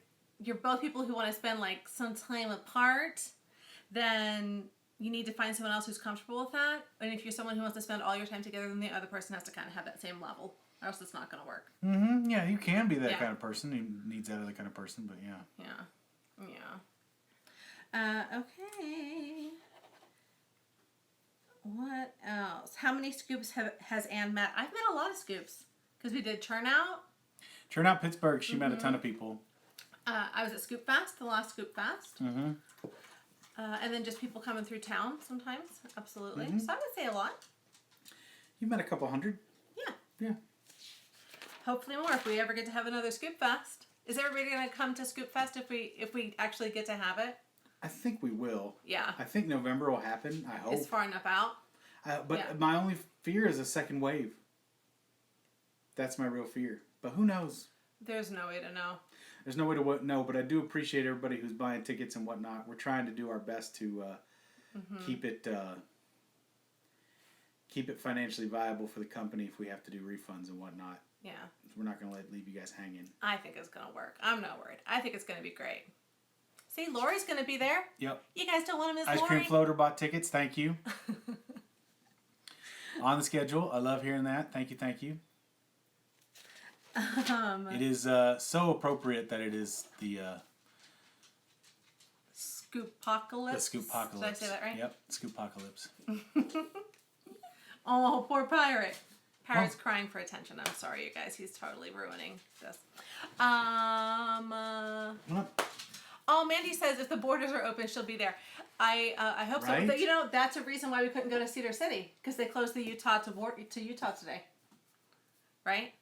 you're both people who want to spend like some time apart, then you need to find someone else who's comfortable with that. And if you're someone who wants to spend all your time together, then the other person has to kind of have that same level. Or else it's not going to work. Mm-hmm. Yeah, you can be that kind of person. Who needs that other kind of person, but yeah. Yeah. Okay. What else? How many scoops has Ann met? I've met a lot of scoops. Because we did Turnout. Turnout Pittsburgh, she met a ton of people. I was at Scoop Fest, the last Scoop Fest. Mm-hmm. And then just people coming through town sometimes. Absolutely. So I would say a lot. You met a couple hundred? Yeah. Yeah. Hopefully more if we ever get to have another Scoop Fest. Is everybody going to come to Scoop Fest if we actually get to have it? I think we will. Yeah. I think November will happen. I hope. It's far enough out. But my only fear is a second wave. That's my real fear. But who knows? There's no way to know. There's no way to know, but I do appreciate everybody who's buying tickets and whatnot. We're trying to do our best to keep it financially viable for the company if we have to do refunds and whatnot. Yeah. We're not going to leave you guys hanging. I think it's going to work. I'm not worried. I think it's going to be great. See, Lori's going to be there. Yep. You guys don't want to miss Ice Lori. Cream Floater bought tickets. Thank you. On the schedule. I love hearing that. Thank you. Thank you. It is so appropriate that it is the Scoopocalypse. The Scoopocalypse. Did I say that right? Yep, Scoopocalypse. Oh, poor Pirate. Pirate's crying for attention. I'm sorry, you guys. He's totally ruining this. Oh, Mandy says if the borders are open, she'll be there. I hope so. But, you know, that's a reason why we couldn't go to Cedar City because they closed the Utah to Utah today. Right?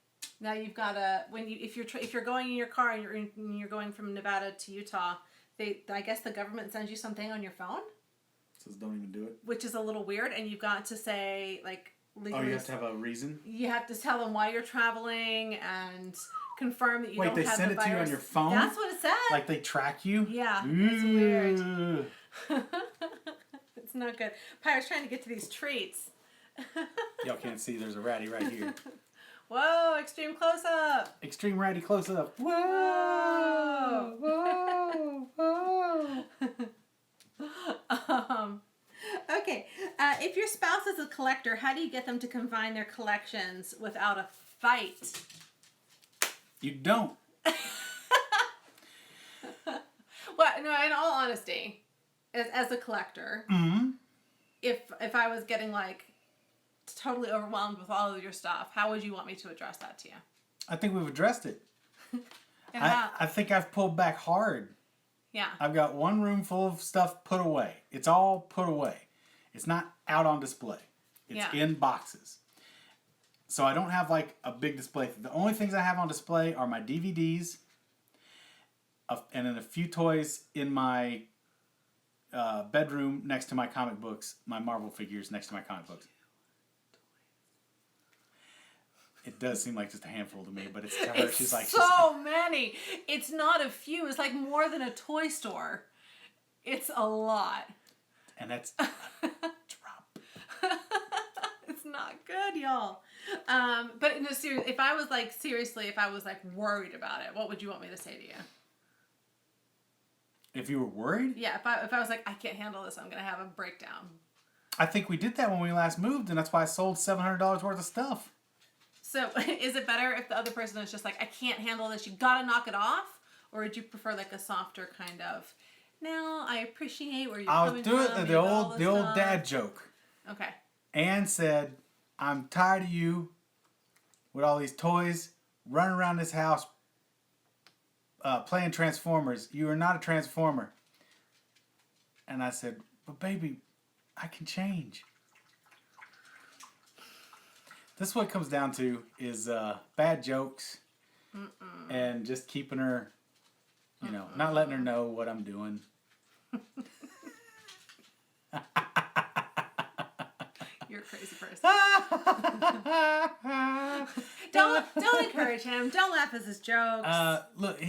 Now you've got to if you're going in your car and you're going from Nevada to Utah, I guess the government sends you something on your phone. Says don't even do it. Which is a little weird, and you've got to say like. Legally, you have to have a reason? You have to tell them why you're traveling and confirm that you don't have the virus. Wait, they send it to you on your phone? That's what it said. Like they track you? Yeah, it's weird. It's not good. Pirate's trying to get to these treats. Y'all can't see, there's a ratty right here. Whoa, extreme close-up. Extreme ratty close-up. Whoa! Whoa! Whoa! Okay, if your spouse is a collector, how do you get them to combine their collections without a fight? You don't. Well, no, in all honesty, as a collector, if I was getting like totally overwhelmed with all of your stuff, how would you want me to address that to you? I think we've addressed it. I think I've pulled back hard. Yeah. I've got one room full of stuff put away. It's all put away. It's not out on display. It's in boxes. So I don't have like a big display. The only things I have on display are my DVDs and then a few toys in my bedroom next to my comic books, my Marvel figures next to my comic books. It does seem like just a handful to me, but it's to her. She's like so many. It's not a few. It's like more than a toy store. It's a lot. And that's a drop. It's not good, y'all. But no, seriously, if I was worried about it, what would you want me to say to you? If you were worried? Yeah, if I was like, I can't handle this, I'm gonna have a breakdown. I think we did that when we last moved, and that's why I sold $700 worth of stuff. So is it better if the other person is just like, I can't handle this, you gotta knock it off? Or would you prefer like a softer kind of, no, I appreciate where you're coming from. I'll do it the old dad joke. Okay. Anne said, I'm tired of you with all these toys running around this house playing Transformers. You are not a Transformer. And I said, but baby, I can change. This is what it comes down to is bad jokes and just keeping her, not letting her know what I'm doing. You're a crazy person. Don't encourage him. Don't laugh at his jokes. Look,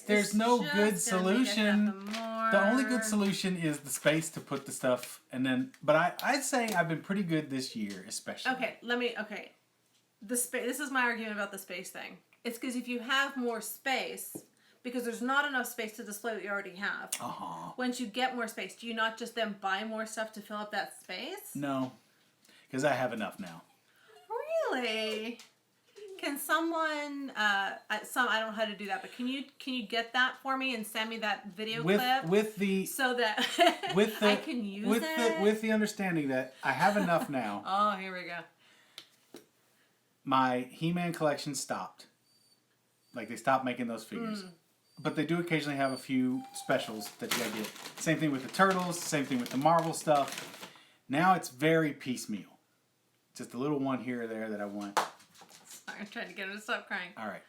there's no good solution. More. The only good solution is the space to put the stuff, and then. But I'd say I've been pretty good this year, especially. Okay. The space. This is my argument about the space thing. It's because if you have more space, because there's not enough space to display what you already have. Once you get more space, do you not just then buy more stuff to fill up that space? No, because I have enough now. Really? Can someone? I don't know how to do that, but can you get that for me and send me that video clip so that I can use it with the understanding that I have enough now. Oh, here we go. My He-Man collection stopped. Like they stopped making those figures. But they do occasionally have a few specials that you gotta get. Same thing with the Turtles, same thing with the Marvel stuff. Now it's very piecemeal. Just a little one here or there that I want. Sorry, I'm trying to get him to stop crying. Alright.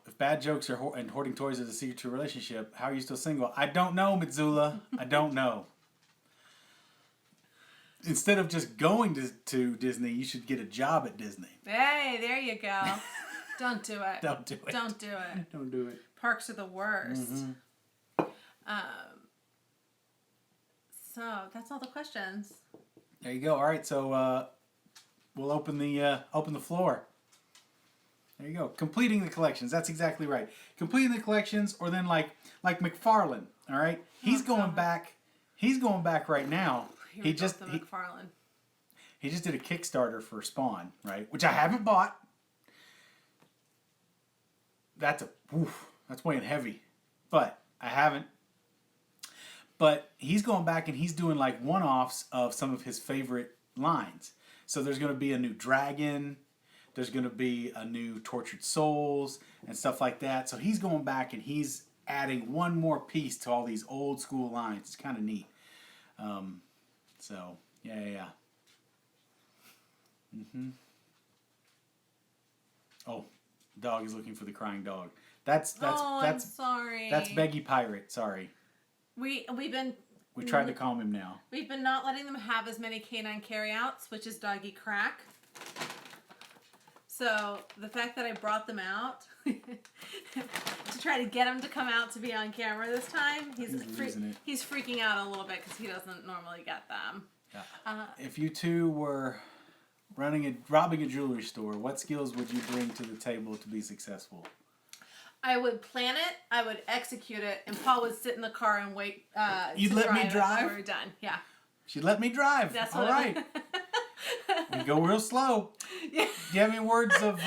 If bad jokes and hoarding toys is a secret to a relationship, how are you still single? I don't know, Mitsula. I don't know. Instead of just going to Disney, you should get a job at Disney. Hey, there you go. Don't do it. Don't do it. Don't do it. Don't do it. Parks are the worst. So that's all the questions. There you go. All right, so we'll open the floor. There you go. Completing the collections. That's exactly right. Completing the collections, or then like McFarlane. All right, he's going back. He's going back right now. He just did a Kickstarter for Spawn, right? Which I haven't bought. That's weighing heavy, but I haven't. But he's going back and he's doing like one-offs of some of his favorite lines. So there's going to be a new dragon. There's going to be a new Tortured Souls and stuff like that. So he's going back and he's adding one more piece to all these old school lines. It's kind of neat. So yeah. Oh, dog is looking for the crying dog. That's I'm sorry. That's Beggy Pirate. Sorry. We tried to calm him now. We've been not letting them have as many canine carryouts, which is Doggy Crack. So the fact that I brought them out to try to get him to come out to be on camera this time, he's freaking out a little bit because he doesn't normally get them. Yeah. If you two were robbing a jewelry store, what skills would you bring to the table to be successful? I would plan it, I would execute it, and Paul would sit in the car and wait. You'd let me drive? When we're done, yeah. She'd let me drive. That's all right. We go real slow. Yeah. Do you have any words of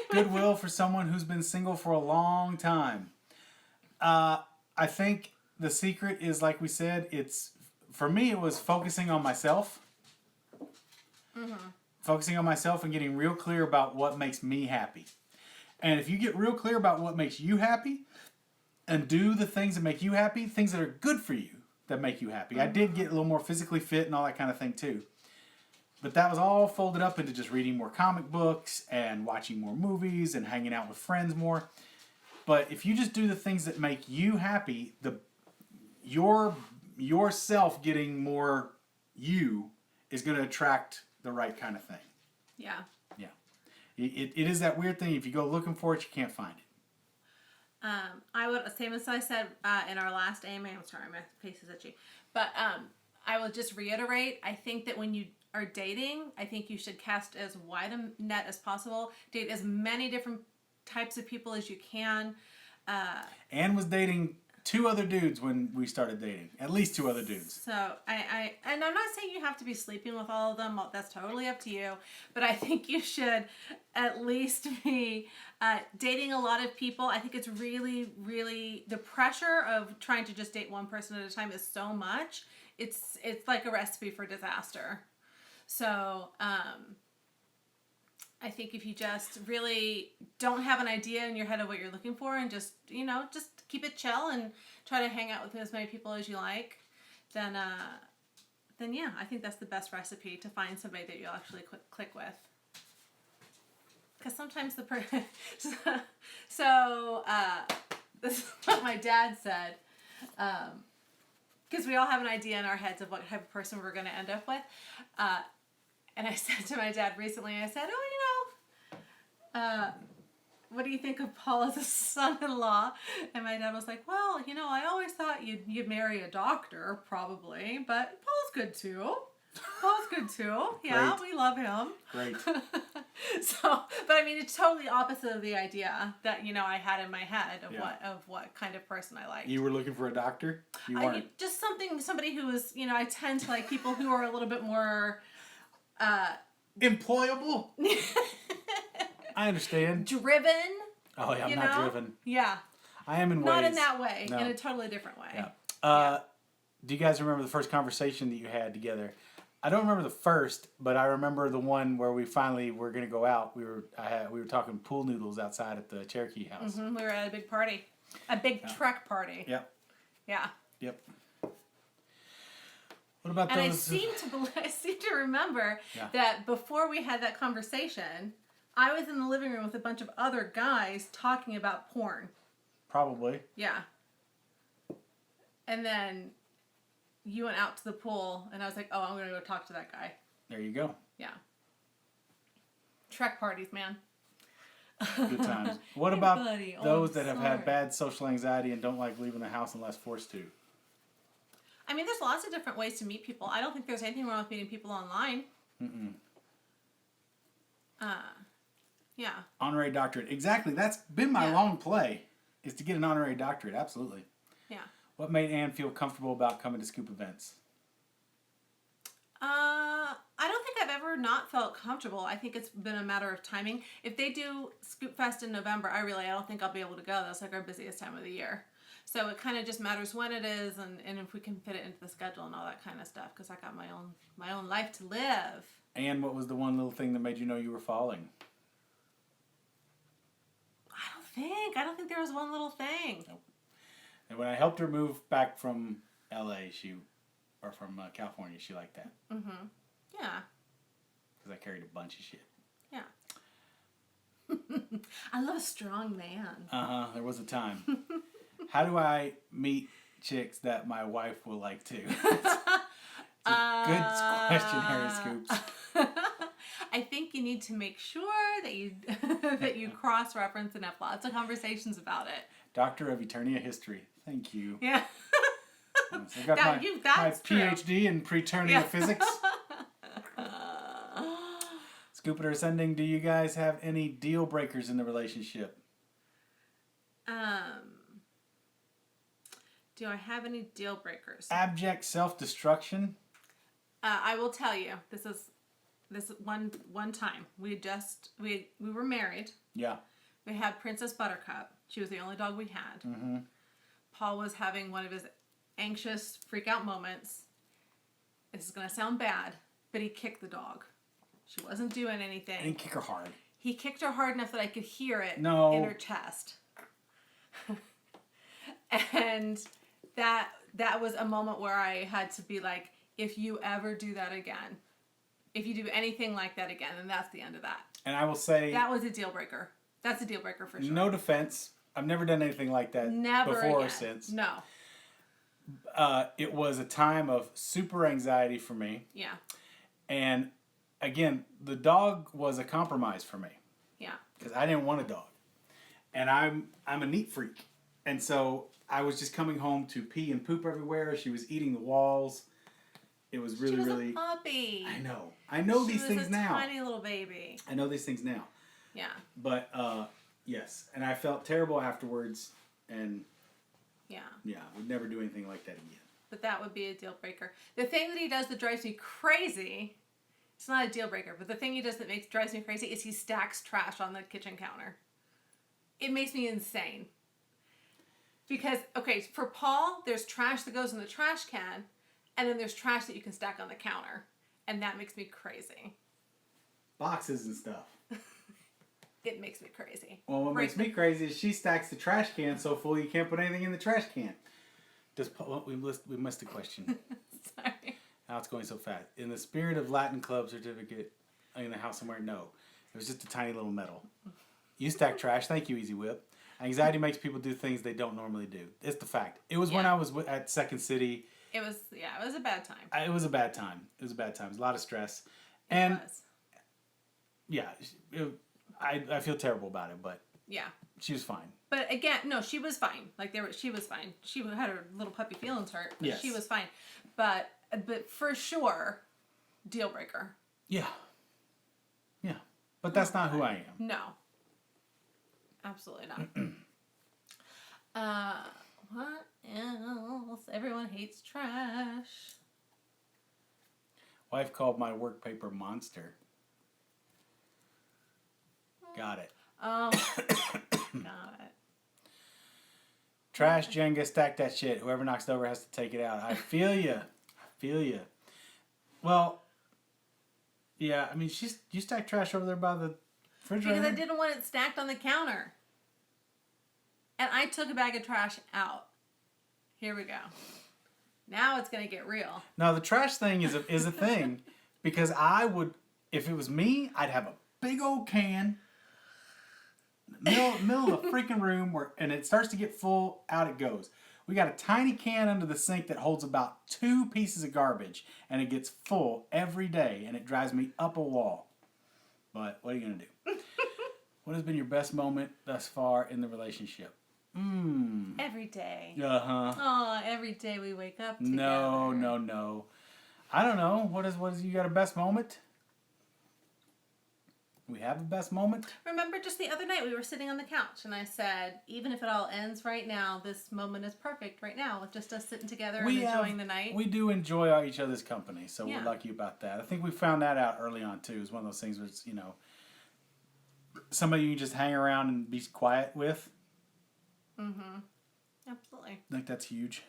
goodwill for someone who's been single for a long time? I think the secret is, like we said, for me, it was focusing on myself. Focusing on myself and getting real clear about what makes me happy. And if you get real clear about what makes you happy and do the things that make you happy, things that are good for you that make you happy. I did get a little more physically fit and all that kind of thing too. But that was all folded up into just reading more comic books and watching more movies and hanging out with friends more. But if you just do the things that make you happy, yourself getting more you is going to attract the right kind of thing. Yeah. Yeah. It is that weird thing. If you go looking for it, you can't find it. I would, same as I said in our last AMA, I'm sorry, my face is itchy. But I will just reiterate, I think that when you are dating, I think you should cast as wide a net as possible. Date as many different types of people as you can. Anne was dating 2 other dudes when we started dating. At least 2 other dudes. So and I'm not saying you have to be sleeping with all of them. That's totally up to you. But I think you should at least be dating a lot of people. I think it's really, really, the pressure of trying to just date one person at a time is so much. It's like a recipe for disaster. So I think if you just really don't have an idea in your head of what you're looking for and just, just keep it chill and try to hang out with as many people as you like, then yeah, I think that's the best recipe to find somebody that you'll actually click with. Because sometimes so this is what my dad said, because we all have an idea in our heads of what type of person we're going to end up with. And I said to my dad recently, I said, what do you think of Paul as a son-in-law? And my dad was like, well, I always thought you'd marry a doctor, probably, but Paul's good too. Yeah, Great. we love him. Great. But I mean, it's totally opposite of the idea that, I had in my head of what kind of person I liked. You were looking for a doctor? You weren't? Just somebody who was, I tend to like people who are a little bit more... employable? I understand. Driven. Oh, yeah, I'm not driven. Yeah. I am in ways. Not in that way. No. In a totally different way. Yeah. Do you guys remember the first conversation that you had together? I don't remember the first, but I remember the one where we finally were going to go out. We were talking pool noodles outside at the Cherokee house. Mm-hmm. We were at a big party. A big trek party. Yep. Yeah. Yep. What about and those? I seem to remember that before we had that conversation, I was in the living room with a bunch of other guys talking about porn. Probably. Yeah. And then you went out to the pool, and I was like, oh, I'm going to go talk to that guy. There you go. Yeah. Trek parties, man. Good times. What about buddy. those that have had bad social anxiety and don't like leaving the house unless forced to? I mean, there's lots of different ways to meet people. I don't think there's anything wrong with meeting people online. Mm-mm. Yeah. Honorary doctorate. Exactly. That's been my long play, is to get an honorary doctorate. Absolutely. Yeah. What made Anne feel comfortable about coming to Scoop events? I don't think I've ever not felt comfortable. I think it's been a matter of timing. If they do Scoop Fest in November, I don't think I'll be able to go. That's like our busiest time of the year. So it kind of just matters when it is and if we can fit it into the schedule and all that kind of stuff, because I got my own life to live. And what was the one little thing that made you know you were falling? I don't think there was one little thing. Nope. And when I helped her move back from L.A., from California, she liked that. Mm-hmm. Yeah. Because I carried a bunch of shit. Yeah. I love a strong man. There was a time. How do I meet chicks that my wife will like too? It's a good question, HeyScoops. I think you need to make sure that you cross-reference and have lots of conversations about it. Doctor of Eternia History. Thank you. Yeah. Yes, I got my PhD in Preternia Physics. Scooping or Ascending, do you guys have any deal breakers in the relationship? Do I have any deal breakers? Abject self-destruction? I will tell you. This one time. We were married. Yeah. We had Princess Buttercup. She was the only dog we had. Mm-hmm. Paul was having one of his anxious freak out moments. This is going to sound bad, but he kicked the dog. She wasn't doing anything. I didn't kick her hard. He kicked her hard enough that I could hear it in her chest. And that was a moment where I had to be like, if you ever do that again, if you do anything like that again, then that's the end of that. And I will say... that was a deal breaker. That's a deal breaker for sure. No defense. I've never done anything like that before or since. No. It was a time of super anxiety for me. Yeah. And again, the dog was a compromise for me. Yeah. Because I didn't want a dog. And I'm a neat freak. And so I was just coming home to pee and poop everywhere. She was eating the walls. It was really, really... She was a puppy. I know. I know these things now. She was a tiny little baby. I know these things now. Yeah. But, yes. And I felt terrible afterwards. And Yeah. Yeah, we'd never do anything like that again. But that would be a deal breaker. The thing that he does that drives me crazy, it's not a deal breaker, but the thing he does that drives me crazy is he stacks trash on the kitchen counter. It makes me insane. Because, okay, for Paul, there's trash that goes in the trash can, and then there's trash that you can stack on the counter. And that makes me crazy. Boxes and stuff. It makes me crazy. Well, what makes me crazy is she stacks the trash can so full you can't put anything in the trash can. Does Paul, we missed a question. Sorry. How it's going so fast. In the spirit of Latin Club certificate in the house somewhere, no. It was just a tiny little medal. You stack trash. Thank you, Easy Whip. Anxiety makes people do things they don't normally do. It's the fact. It was when I was at Second City. It was a bad time. It was a bad time. It was a bad time. It was a lot of stress. It was. Yeah, I feel terrible about it, but yeah, she was fine. But again, no, she was fine. Like she was fine. She had her little puppy feelings hurt, but she was fine. But for sure, deal breaker. Yeah. Yeah. But that's not who I am. No. Absolutely not. What else? Everyone hates trash. Wife called my work paper monster. Got it. Oh, got it. Trash, Jenga, stack that shit. Whoever knocks it over has to take it out. I feel you. I feel you. Well, yeah, I mean, you stack trash over there by the refrigerator. Because I didn't want it stacked on the counter. And I took a bag of trash out. Here we go. Now it's going to get real. No, the trash thing is a thing. Because I would, if it was me, I'd have a big old can, middle of the freaking room, and it starts to get full, out it goes. We got a tiny can under the sink that holds about 2 pieces of garbage, and it gets full every day, and it drives me up a wall. But what are you going to do? What has been your best moment thus far in the relationship? Every day. Uh-huh. Oh, every day we wake up together. No. I don't know. What is you got a best moment? We have a best moment? Remember just the other night we were sitting on the couch and I said, even if it all ends right now, this moment is perfect right now with just us sitting together and enjoying the night. We do enjoy each other's company, so we're lucky about that. I think we found that out early on too. It's one of those things where it's, somebody you can just hang around and be quiet with. Mm-hmm. Absolutely. I think that's huge.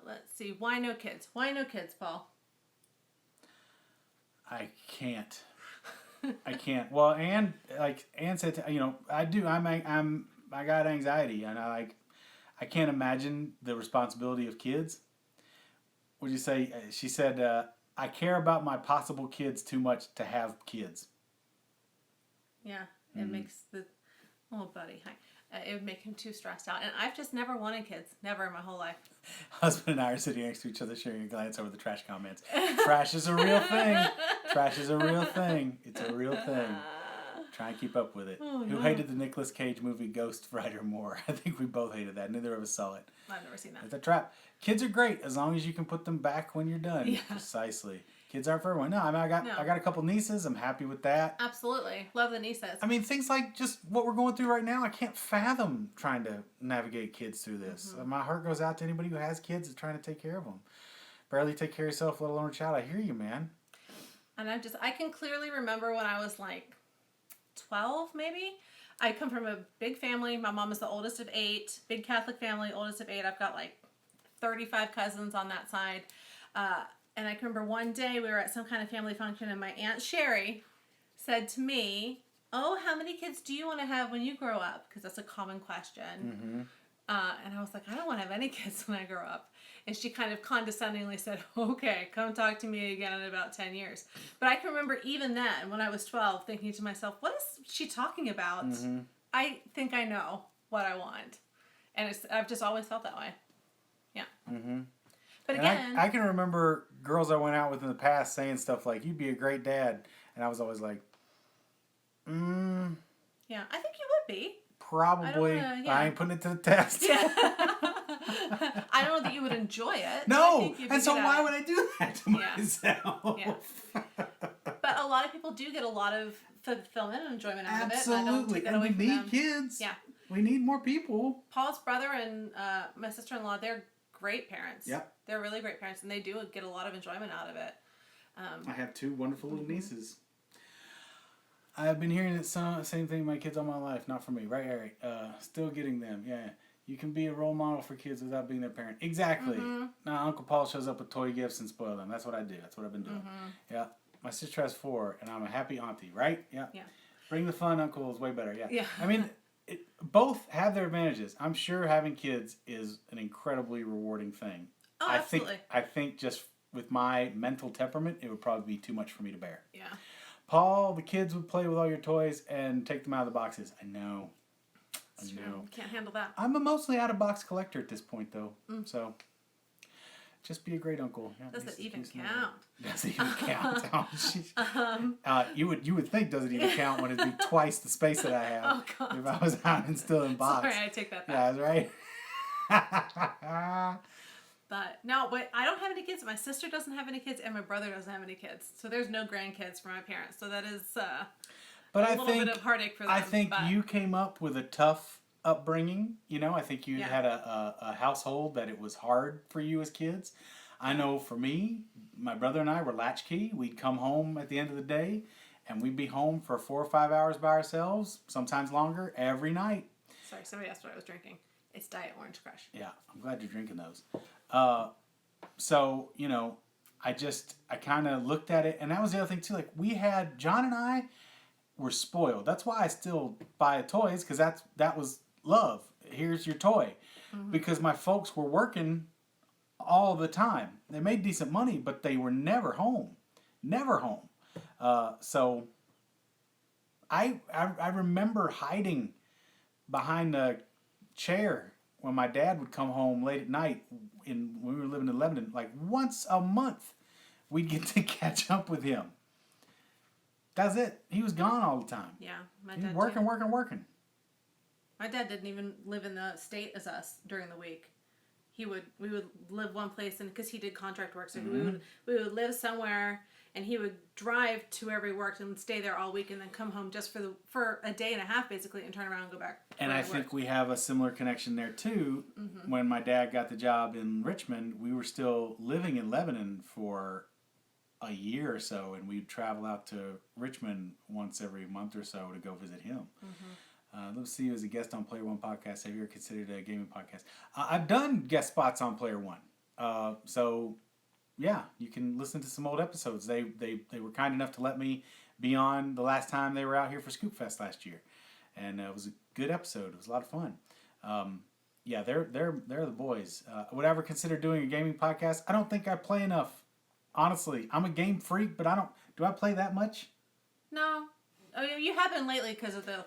Let's see. Why no kids? Why no kids, Paul? I can't. Well, Ann said, I do. I got anxiety, and I can't imagine the responsibility of kids. What'd you say? She said, I care about my possible kids too much to have kids. Yeah, it makes oh, buddy, hi. It would make him too stressed out. And I've just never wanted kids. Never in my whole life. Husband and I are sitting next to each other sharing a glance over the trash comments. Trash is a real thing. Trash is a real thing. It's a real thing. Try and keep up with it. Oh, Who hated the Nicolas Cage movie Ghost Rider more? I think we both hated that. Neither of us saw it. I've never seen that. It's a trap. Kids are great as long as you can put them back when you're done. Yeah. Precisely. Kids aren't for everyone. No, I mean, I got a couple nieces. I'm happy with that. Absolutely. Love the nieces. I mean, things like just what we're going through right now, I can't fathom trying to navigate kids through this. Mm-hmm. My heart goes out to anybody who has kids and trying to take care of them. Barely take care of yourself, let alone a child. I hear you, man. And I can clearly remember when I was like 12, maybe. I come from a big family. My mom is the oldest of 8. Big Catholic family, oldest of 8. I've got like 35 cousins on that side. And I can remember one day we were at some kind of family function and my Aunt Sherry said to me, oh, how many kids do you want to have when you grow up? Because that's a common question. Mm-hmm. And I was like, I don't want to have any kids when I grow up. And she kind of condescendingly said, okay, come talk to me again in about 10 years. But I can remember even then, when I was 12, thinking to myself, what is she talking about? Mm-hmm. I think I know what I want. And I've just always felt that way. Yeah. Mm-hmm. But and again... I can remember girls I went out with in the past saying stuff like, you'd be a great dad. And I was always like, Yeah, I think you would be. Probably. I ain't putting it to the test. Yeah. I don't know that you would enjoy it. No. And so why would I do that to myself? Yeah. But a lot of people do get a lot of fulfillment and enjoyment out of it. Absolutely. And we need kids. Yeah. We need more people. Paul's brother and my sister-in-law, they're great parents. Yep. They're really great parents, and they do get a lot of enjoyment out of it. I have 2 wonderful little nieces. I've been hearing the same thing my kids all my life. Not for me, right, Eric? Still getting them. Yeah. You can be a role model for kids without being their parent. Exactly. Now Uncle Paul shows up with toy gifts and spoil them. That's what I do. That's what I've been doing. Yeah. My sister has 4, and I'm a happy auntie, right? Yeah. Yeah. Bring the fun, Uncle is way better. Yeah. Yeah. I mean, both have their advantages. I'm sure having kids is an incredibly rewarding thing. Oh, absolutely. I think just with my mental temperament, it would probably be too much for me to bear. Yeah. Paul, the kids would play with all your toys and take them out of the boxes. I know. It's true. Can't handle that. I'm a mostly out-of-box collector at this point, though. So, just be a great uncle. Yeah, Does it even count? Does it even count? You would think does it even count when it'd be twice the space that I have. Oh, God. If I was out and still in box. Sorry, I take that back. Yeah, that's right. But no, but I don't have any kids. My sister doesn't have any kids, and my brother doesn't have any kids. So there's no grandkids for my parents. So that is little bit of heartache for them. I think you came up with a tough upbringing. You know, I think you had a household that it was hard for you as kids. I know for me, my brother and I were latchkey. We'd come home at the end of the day, and we'd be home for 4 or 5 hours by ourselves, sometimes longer, every night. Sorry, somebody asked what I was drinking. It's Diet Orange Crush. Yeah, I'm glad you're drinking those. So, you know, I kind of looked at it, and that was the other thing, too. Like, John and I were spoiled. That's why I still buy toys, because that was love. Here's your toy. Because my folks were working all the time. They made decent money, but they were never home. Never home. So, I remember hiding behind the chair when my dad would come home late at night when we were living in Lebanon. Like once a month we'd get to catch up with him. That's it. He was gone all the time. Yeah, my he dad was working. My dad didn't even live in the state as us during the week. We would live one place, and because he did contract work, so we would live somewhere, and he would drive to where we worked and stay there all week, and then come home just for a day and a half basically, and turn around and go back. And I think we have a similar connection there too. When my dad got the job in Richmond, we were still living in Lebanon for a year or so, and we'd travel out to Richmond once every month or so to go visit him. Love to see you as a guest on Player One podcast. Have you ever considered a gaming podcast? I've done guest spots on Player One. So, yeah, you can listen to some old episodes. They were kind enough to let me be on the last time they were out here for Scoop Fest last year. And it was a good episode. It was a lot of fun. Yeah, they're the boys. Would I ever consider doing a gaming podcast? I don't think I play enough. Honestly, I'm a game freak, but do I play that much? No. Oh, you have been lately because of the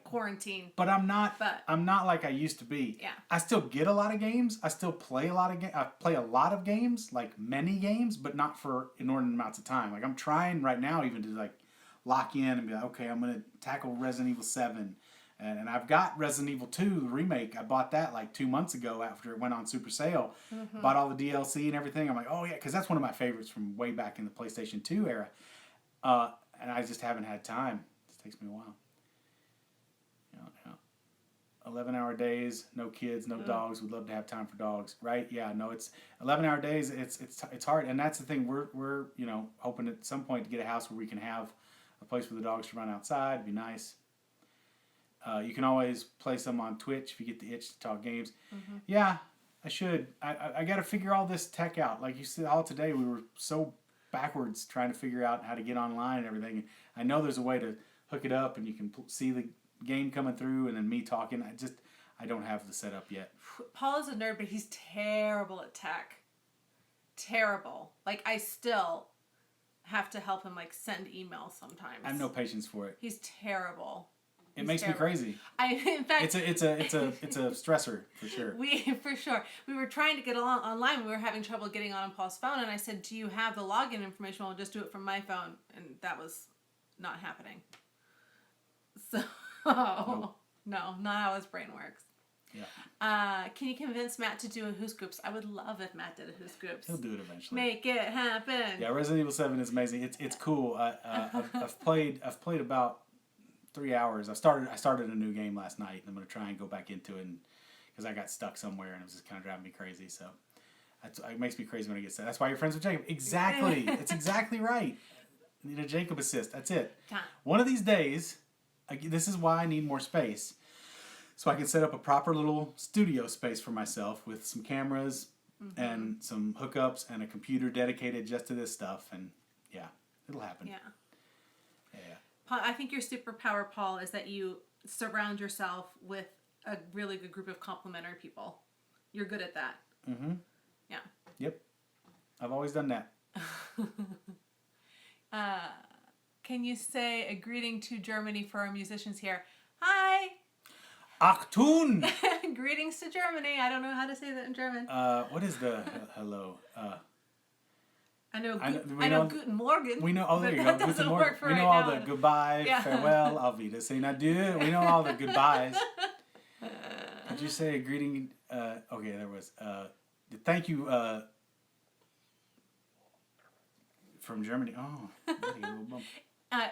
quarantine. But I'm not like I used to be. Yeah. I still get a lot of games. I still play a lot of games. I play a lot of games, like many games, but not for inordinate amounts of time. Like I'm trying right now even to like lock in and be like, okay, I'm gonna tackle Resident Evil 7. And I've got Resident Evil 2, the remake. I bought that like 2 months ago after it went on super sale. Bought all the DLC and everything. I'm like, oh yeah, because that's one of my favorites from way back in the PlayStation 2 era. And I just haven't had time. It takes me a while. 11-hour days, no kids, no dogs. We'd love to have time for dogs, right? Yeah, no, it's 11-hour days. It's hard, and that's the thing. We're hoping at some point to get a house where we can have a place for the dogs to run outside. It'd be nice. You can always play some on Twitch if you get the itch to talk games. Yeah, I should. I got to figure all this tech out. Like you said, all today we were so backwards trying to figure out how to get online and everything. I know there's a way to hook it up and you can see the game coming through and then me talking. I don't have the setup yet. Paul is a nerd, but he's terrible at tech. Terrible. Like I still have to help him like send emails sometimes. I have no patience for it. He's terrible. It makes me crazy. In fact, it's a stressor for sure. We were trying to get online. We were having trouble getting on Paul's phone, and I said, "Do you have the login information? I'll just do it from my phone." And that was not happening. So no, not how his brain works. Yeah. Can you convince Matt to do a HeyScoops? I would love if Matt did a HeyScoops. He'll do it eventually. Make it happen. Yeah, Resident Evil 7 is amazing. It's cool. I've played about 3 hours. I started a new game last night, and I'm gonna try and go back into it because I got stuck somewhere and it was just kind of driving me crazy. So it makes me crazy when I get stuck. That's why you're friends with Jacob. Exactly. It's exactly right. I need a Jacob assist. That's it. One of these days, this is why I need more space, so I can set up a proper little studio space for myself with some cameras and some hookups and a computer dedicated just to this stuff. And yeah, it'll happen. Yeah. Yeah. I think your superpower, Paul, is that you surround yourself with a really good group of complimentary people. You're good at that. Mm-hmm. Yeah. Yep. I've always done that. Can you say a greeting to Germany for our musicians here? Hi! Achtung! Greetings to Germany. I don't know how to say that in German. What is the hello? I know know Guten Morgen. We know. Oh, there you go. That doesn't work for we know right all now. the goodbye, farewell, auf Wiedersehen, adieu. We know all the goodbyes. Did you say a greeting? Okay, there was. Thank you. From Germany. Oh.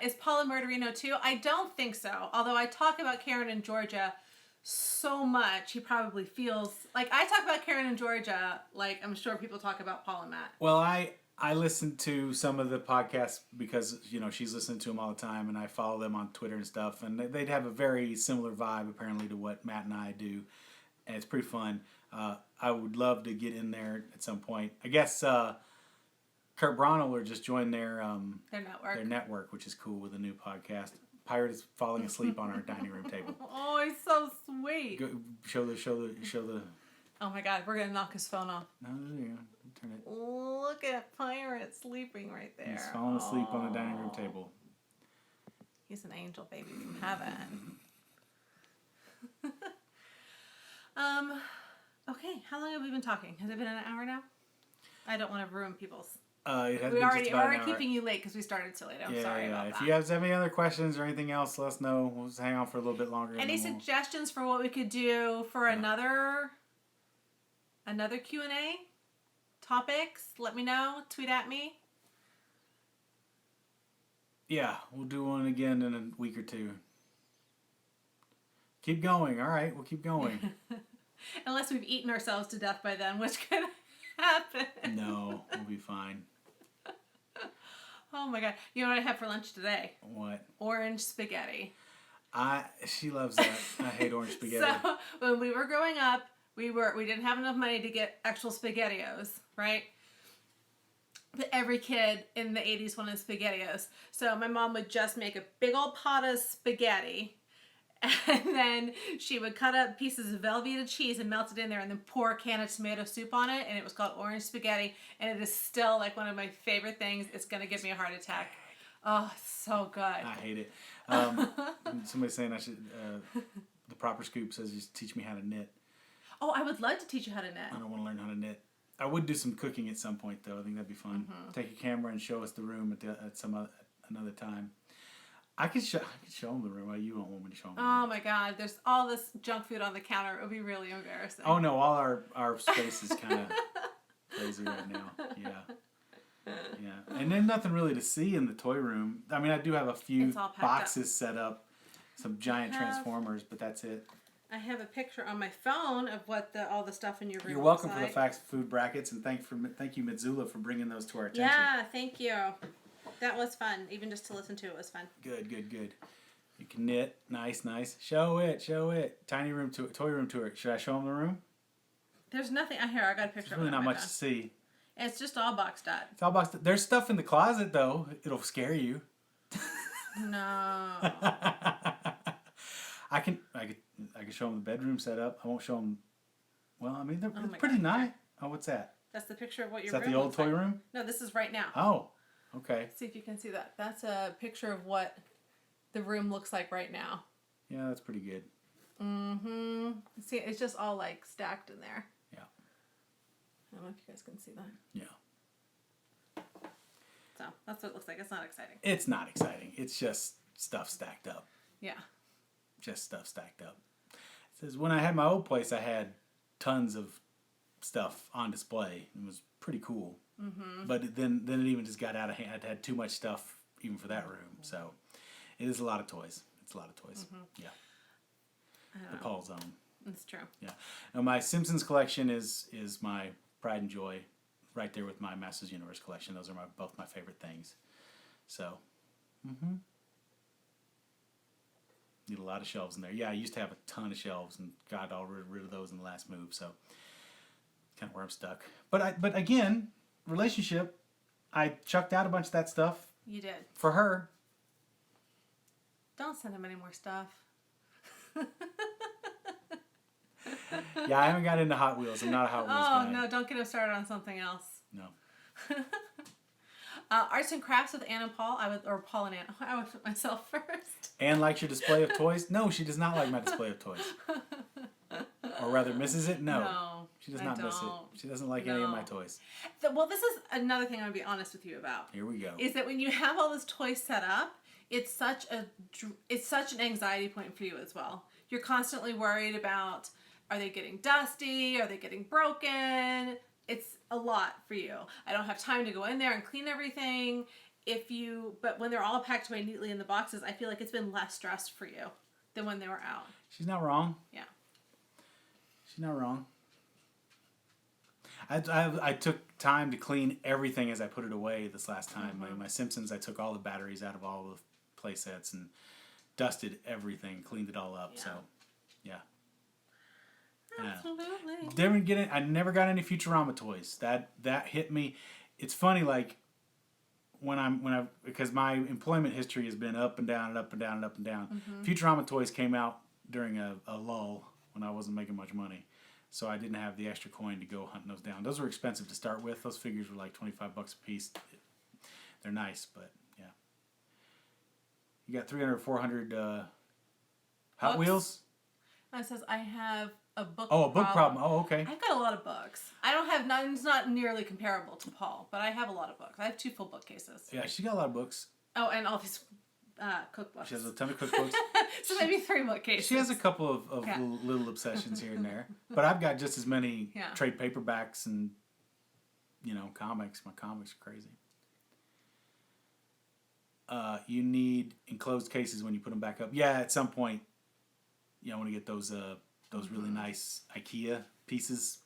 Is Paula Murderino too? I don't think so. Although I talk about Karen and Georgia so much, he probably feels like I talk about Karen and Georgia like I'm sure people talk about Paul and Matt. Well, I listen to some of the podcasts because she's listening to them all the time, and I follow them on Twitter and stuff, and they'd have a very similar vibe apparently to what Matt and I do, and it's pretty fun. I would love to get in there at some point. I guess Kurt Braunohler just joined their network, which is cool, with a new podcast. Pirate is falling asleep on our dining room table. Oh, he's so sweet. Go, show the. Oh my God, we're gonna knock his phone off. No, there you go. Turn it. Look at Pirate sleeping right there. He's falling asleep on the dining room table. He's an angel baby from heaven. Okay, how long have we been talking? Has it been an hour now? I don't want to ruin people's. We're already keeping you late because we started so late. I'm sorry about that. If you guys have any other questions or anything else, let us know. We'll just hang on for a little bit longer. Any suggestions for what we could do for another Q&A topics? Let me know. Tweet at me. Yeah, we'll do one again in a week or two. Keep going. All right, we'll keep going. Unless we've eaten ourselves to death by then, which could happen. No, we'll be fine. Oh my God. You know what I had for lunch today? What? Orange spaghetti. She loves that. I hate orange spaghetti. So when we were growing up, we didn't have enough money to get actual SpaghettiOs, right? But every kid in the 80s wanted SpaghettiOs. So my mom would just make a big old pot of spaghetti, and then she would cut up pieces of Velveeta cheese and melt it in there, and then pour a can of tomato soup on it, and it was called orange spaghetti, and it is still like one of my favorite things. It's gonna give me a heart attack. Oh, it's so good. I hate it. Somebody's saying I should. The proper scoop says just teach me how to knit. Oh, I would love to teach you how to knit. I don't want to learn how to knit. I would do some cooking at some point though. I think that'd be fun. Take a camera and show us the room at another time. I could show them the room. You don't want me to show them. Oh my God! There's all this junk food on the counter. It would be really embarrassing. Oh no! All our space is kind of crazy right now. Yeah. And then nothing really to see in the toy room. I mean, I do have a few boxes set up, some giant transformers, but that's it. I have a picture on my phone of what all the stuff in your room. You're welcome looks for like. the fast food brackets, and thank you Mitsula for bringing those to our attention. Yeah, thank you. That was fun. Even just to listen to it was fun. Good. You can knit. Nice. Show it. Tiny room tour, toy room tour. Should I show them the room? The's nothing. Here, I got a picture. There's really not much to see. It's just all boxed up. It's all boxed up. There's stuff in the closet though. It'll scare you. No. I can show them the bedroom setup. I won't show them. Well, I mean, it's pretty nice. Oh, what's that? That's the picture of what your room room looks like. Is that the old toy room? No, this is right now. Oh, okay. See if you can see that. That's a picture of what the room looks like right now. Yeah, that's pretty good. Mm-hmm. See, it's just all like stacked in there. Yeah. I don't know if you guys can see that. Yeah. So that's what it looks like. It's not exciting. It's not exciting. It's just stuff stacked up. Yeah. Just stuff stacked up. It says when I had my old place, I had tons of stuff on display. It was pretty cool. Mm-hmm. But then it even just got out of hand. I had too much stuff even for that room. So it is a lot of toys. It's a lot of toys. Yeah. I The know. Paul Zone. It's true. Yeah. And my Simpsons collection is my pride and joy, right there with my Masters Universe collection. Those are both my favorite things. So, need a lot of shelves in there. Yeah, I used to have a ton of shelves and got all rid of those in the last move. So, kind of where I'm stuck. But again, relationship, I chucked out a bunch of that stuff You did. for her. Don't send him any more stuff. Yeah, I haven't got into Hot Wheels. I'm not a Hot Wheels guy. Oh, no, don't get him started on something else. No. Arts and crafts with Ann and Paul. Or Paul and Ann. I would put myself first. Anne likes your display of toys? No, she does not like my display of toys. Or rather, misses it? No. She does not miss it. She doesn't like any of my toys. Well, this is another thing I'm going to be honest with you about. Here we go. Is that when you have all this toys set up, it's such an anxiety point for you as well. You're constantly worried about, are they getting dusty? Are they getting broken? It's a lot for you. I don't have time to go in there and clean everything. But when they're all packed away neatly in the boxes, I feel like it's been less stress for you than when they were out. She's not wrong. Yeah. She's not wrong. I took time to clean everything as I put it away this last time. My Simpsons, I took all the batteries out of all the play sets and dusted everything, cleaned it all up. Yeah. So, yeah. Absolutely. I never got any Futurama toys. That hit me. It's funny, like because my employment history has been up and down and up and down and up and down. Futurama toys came out during a lull when I wasn't making much money, so I didn't have the extra coin to go hunting those down. Those were expensive to start with. Those figures were like $25 a piece. They're nice, but yeah. You got 300 or 400 Hot Wheels? It says I have a book. Oh, a book problem. Oh, okay. I've got a lot of books. I don't have none. It's not nearly comparable to Paul, but I have a lot of books. I have 2 full bookcases. Yeah, she got a lot of books. Oh, and all of his cookbooks. She has a ton of cookbooks. So maybe 3 bookcases. She has a couple of little obsessions here and there, but I've got just as many trade paperbacks and comics. My comics are crazy. You need enclosed cases when you put them back up. Yeah, at some point, I want to get those really nice IKEA pieces.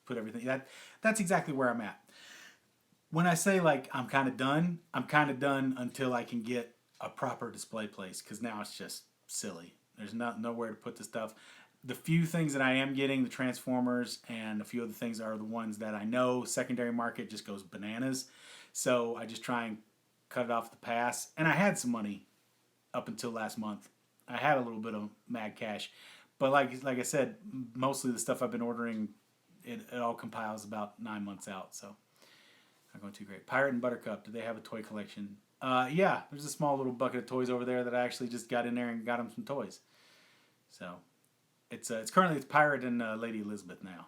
Put everything. That's exactly where I'm at. When I say like I'm kind of done until I can get a proper display place, because now it's just silly. There's nowhere to put the stuff. The few things that I am getting, the Transformers and a few other things, are the ones that I know secondary market just goes bananas. So I just try and cut it off the pass. And I had some money up until last month. I had a little bit of mad cash. But like I said, mostly the stuff I've been ordering, it all compiles about 9 months out. So not going too great. Pirate and Buttercup, do they have a toy collection? Yeah, there's a small little bucket of toys over there that I actually just got in there and got them some toys. So it's currently Pirate and Lady Elizabeth now.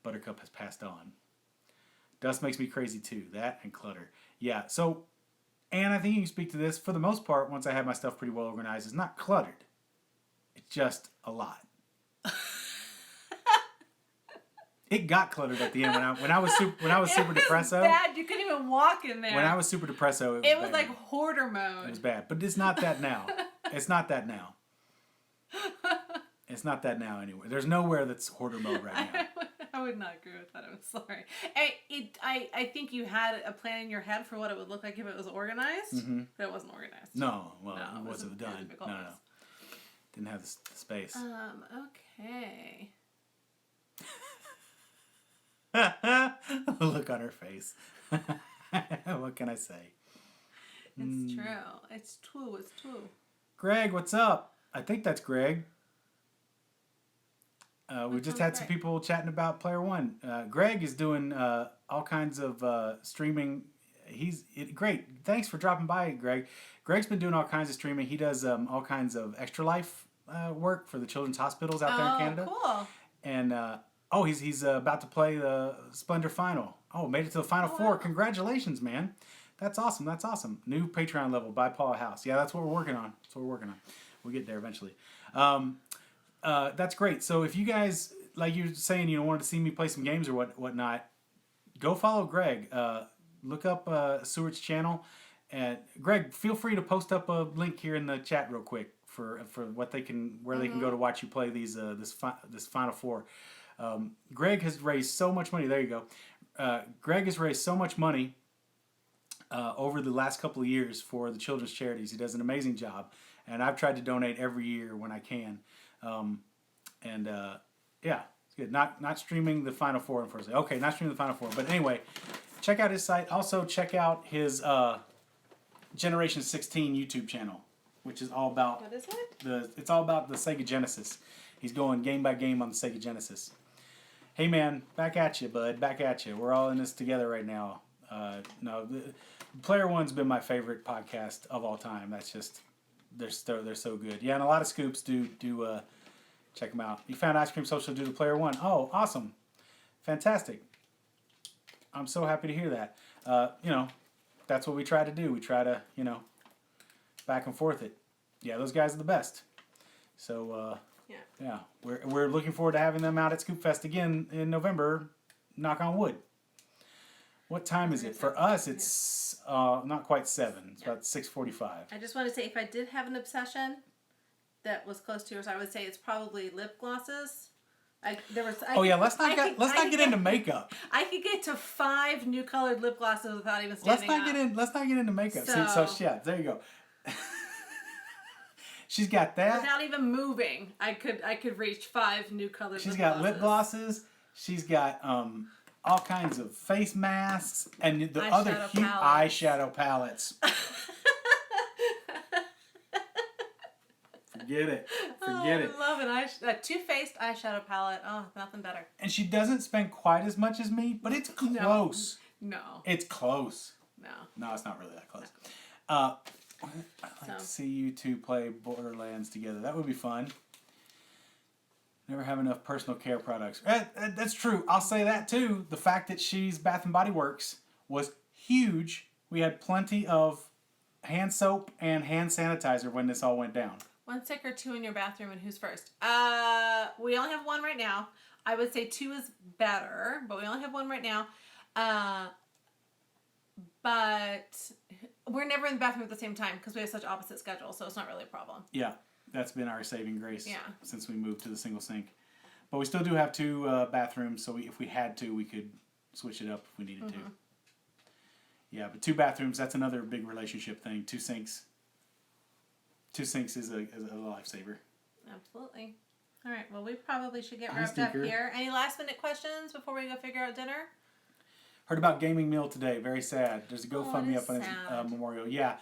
Buttercup has passed on. Dust makes me crazy too. That and clutter. Yeah. So, and I think you can speak to this. For the most part, once I have my stuff pretty well organized, it's not cluttered. It's just a lot. It got cluttered at the end when I was super depresso. Bad. You couldn't even walk in there. When I was super depresso, it was like hoarder mode. It was bad, but it's not that now. It's not that now. It's not that now anyway. There's nowhere that's hoarder mode right now. I would not agree with that. I'm sorry. I think you had a plan in your head for what it would look like if it was organized, but it wasn't organized. No, it wasn't done. No. Didn't have the space. Okay. Look on her face. What can I say? It's true. It's true. Greg, what's up? I think that's Greg. We just had some people chatting about Player One. Greg is doing all kinds of streaming. Great. Thanks for dropping by, Greg. Greg's been doing all kinds of streaming. He does all kinds of extra life work for the children's hospitals out there in Canada. Cool. And he's about to play the Splendor Final. Oh, made it to the Final Four. Wow. Congratulations, man. That's awesome. New Patreon level by Paul House. Yeah, that's what we're working on. We'll get there eventually. That's great. So if you guys, like you're saying, wanted to see me play some games or whatnot, go follow Greg. Look up Seward's channel. And Greg, feel free to post up a link here in the chat real quick for what they can where they can go to watch you play these this Final Four. Greg has raised so much money. There you go. Greg has raised so much money over the last couple of years for the children's charities. He does an amazing job, and I've tried to donate every year when I can. Yeah, it's good. Not streaming the Final Four, unfortunately. Okay, not streaming the Final Four, but anyway, check out his site. Also, check out his Generation 16 YouTube channel, which is all about What is it? it's all about the Sega Genesis. He's going game by game on the Sega Genesis. Hey man, back at you, bud. Back at you. We're all in this together right now. No, Player One's been my favorite podcast of all time. That's just they're so good. Yeah, and a lot of scoops do check them out. You found Ice Cream Social due to Player One. Oh, awesome, fantastic. I'm so happy to hear that. That's what we try to do. We try to back and forth it. Yeah, those guys are the best. So yeah, we're looking forward to having them out at Scoop Fest again in November. Knock on wood. What time is it? For us, it's not quite 7. It's about 6:45. I just want to say, if I did have an obsession that was close to yours, I would say it's probably lip glosses. Let's not get into makeup. I could get to 5 new colored lip glosses without even standing up. Let's not get into makeup. So Yeah, there you go. She's got that. Without even moving, I could reach 5 new colored. She's got lip glosses. She's got all kinds of face masks and the other cute eyeshadow palettes. Forget it. I love a two-faced eyeshadow palette. Oh, nothing better. And she doesn't spend quite as much as me, but it's close. No. It's close. No, it's not really that close. I'd like to see you two play Borderlands together. That would be fun. Never have enough personal care products. That's true. I'll say that too. The fact that she's Bath and Body Works was huge. We had plenty of hand soap and hand sanitizer when this all went down. 1 stick or 2 in your bathroom, and who's first? We only have 1 right now. I would say 2 is better, but we only have 1 right now. But we're never in the bathroom at the same time because we have such opposite schedules, so it's not really a problem. Yeah, that's been our saving grace since we moved to the single sink. But we still do have 2 bathrooms, so if we had to, we could switch it up if we needed to. Yeah, but 2 bathrooms, that's another big relationship thing. 2 sinks. 2 sinks is a lifesaver. Absolutely. All right, well, we probably should get wrapped up here. Any last minute questions before we go figure out dinner? Heard about Gaming Meal today. Very sad. There's a GoFundMe up on his memorial. Yeah,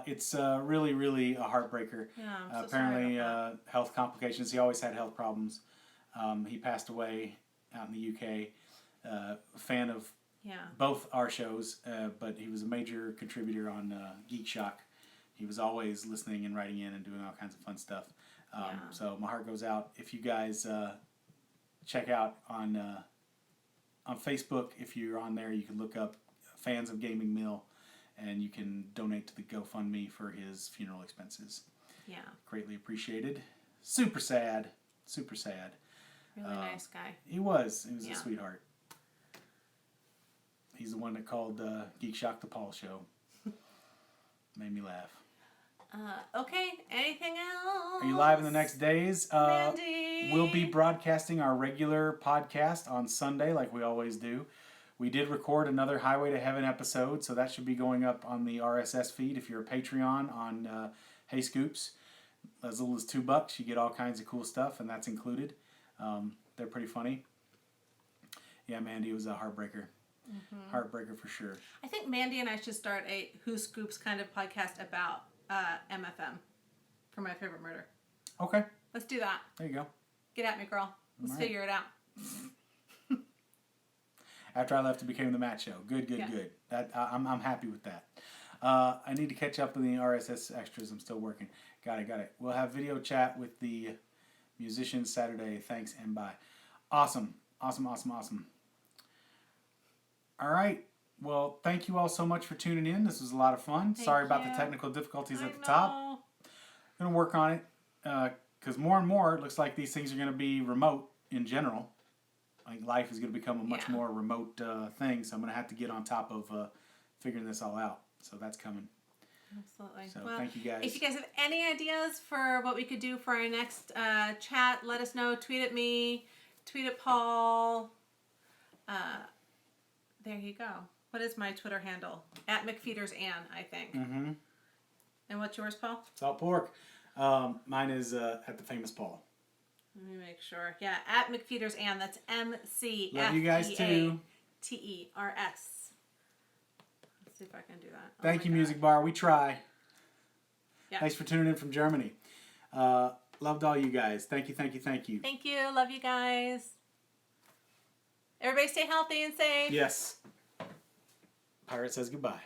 it's really, really a heartbreaker. Yeah, I'm so apparently, sorry about health complications. He always had health problems. He passed away out in the UK. Fan of both our shows, but he was a major contributor on Geek Shock. He was always listening and writing in and doing all kinds of fun stuff. So my heart goes out. If you guys check out on Facebook, if you're on there, you can look up Fans of Gaming Meal, and you can donate to the GoFundMe for his funeral expenses. Yeah. Greatly appreciated. Super sad. Super sad. Really nice guy. He was. He was a sweetheart. He's the one that called Geek Shock the Paul Show. Made me laugh. Okay, anything else? Are you live in the next days? Mandy. We'll be broadcasting our regular podcast on Sunday like we always do. We did record another Highway to Heaven episode, so that should be going up on the RSS feed. If you're a Patreon on HeyScoops, as little as $2, you get all kinds of cool stuff, and that's included. They're pretty funny. Yeah, Mandy was a heartbreaker. Mm-hmm. Heartbreaker for sure. I think Mandy and I should start a Who Scoops kind of podcast about MFM for My Favorite Murder. Okay. Let's do that. There you go. Get at me, girl. Let's figure it out. After I left, it became the Matt Show. Good. I'm happy with that. I need to catch up with the RSS extras. I'm still working. Got it. We'll have video chat with the musicians Saturday. Thanks and bye. Awesome. All right. Well, thank you all so much for tuning in. This was a lot of fun. Sorry about the technical difficulties at the top. Going to work on it because more and more it looks like these things are going to be remote in general. Like life is going to become a much more remote thing, so I'm going to have to get on top of figuring this all out. So that's coming. Absolutely. So Well, thank you guys. if you guys have any ideas for what we could do for our next chat, let us know. Tweet at me, tweet at Paul. There you go. What is my Twitter handle? At McFeaters Ann, I think. Mm-hmm. And what's yours, Paul? Salt pork. Mine is at the famous Paul. Let me make sure. Yeah, at McFeaters Ann. That's McFeaters. Love you guys too. Let's see if I can do that. Thank you, Music Bar. We try. Yeah. Thanks for tuning in from Germany. Loved all you guys. Thank you, thank you, thank you. Thank you. Love you guys. Everybody stay healthy and safe. Yes. Pirate says goodbye.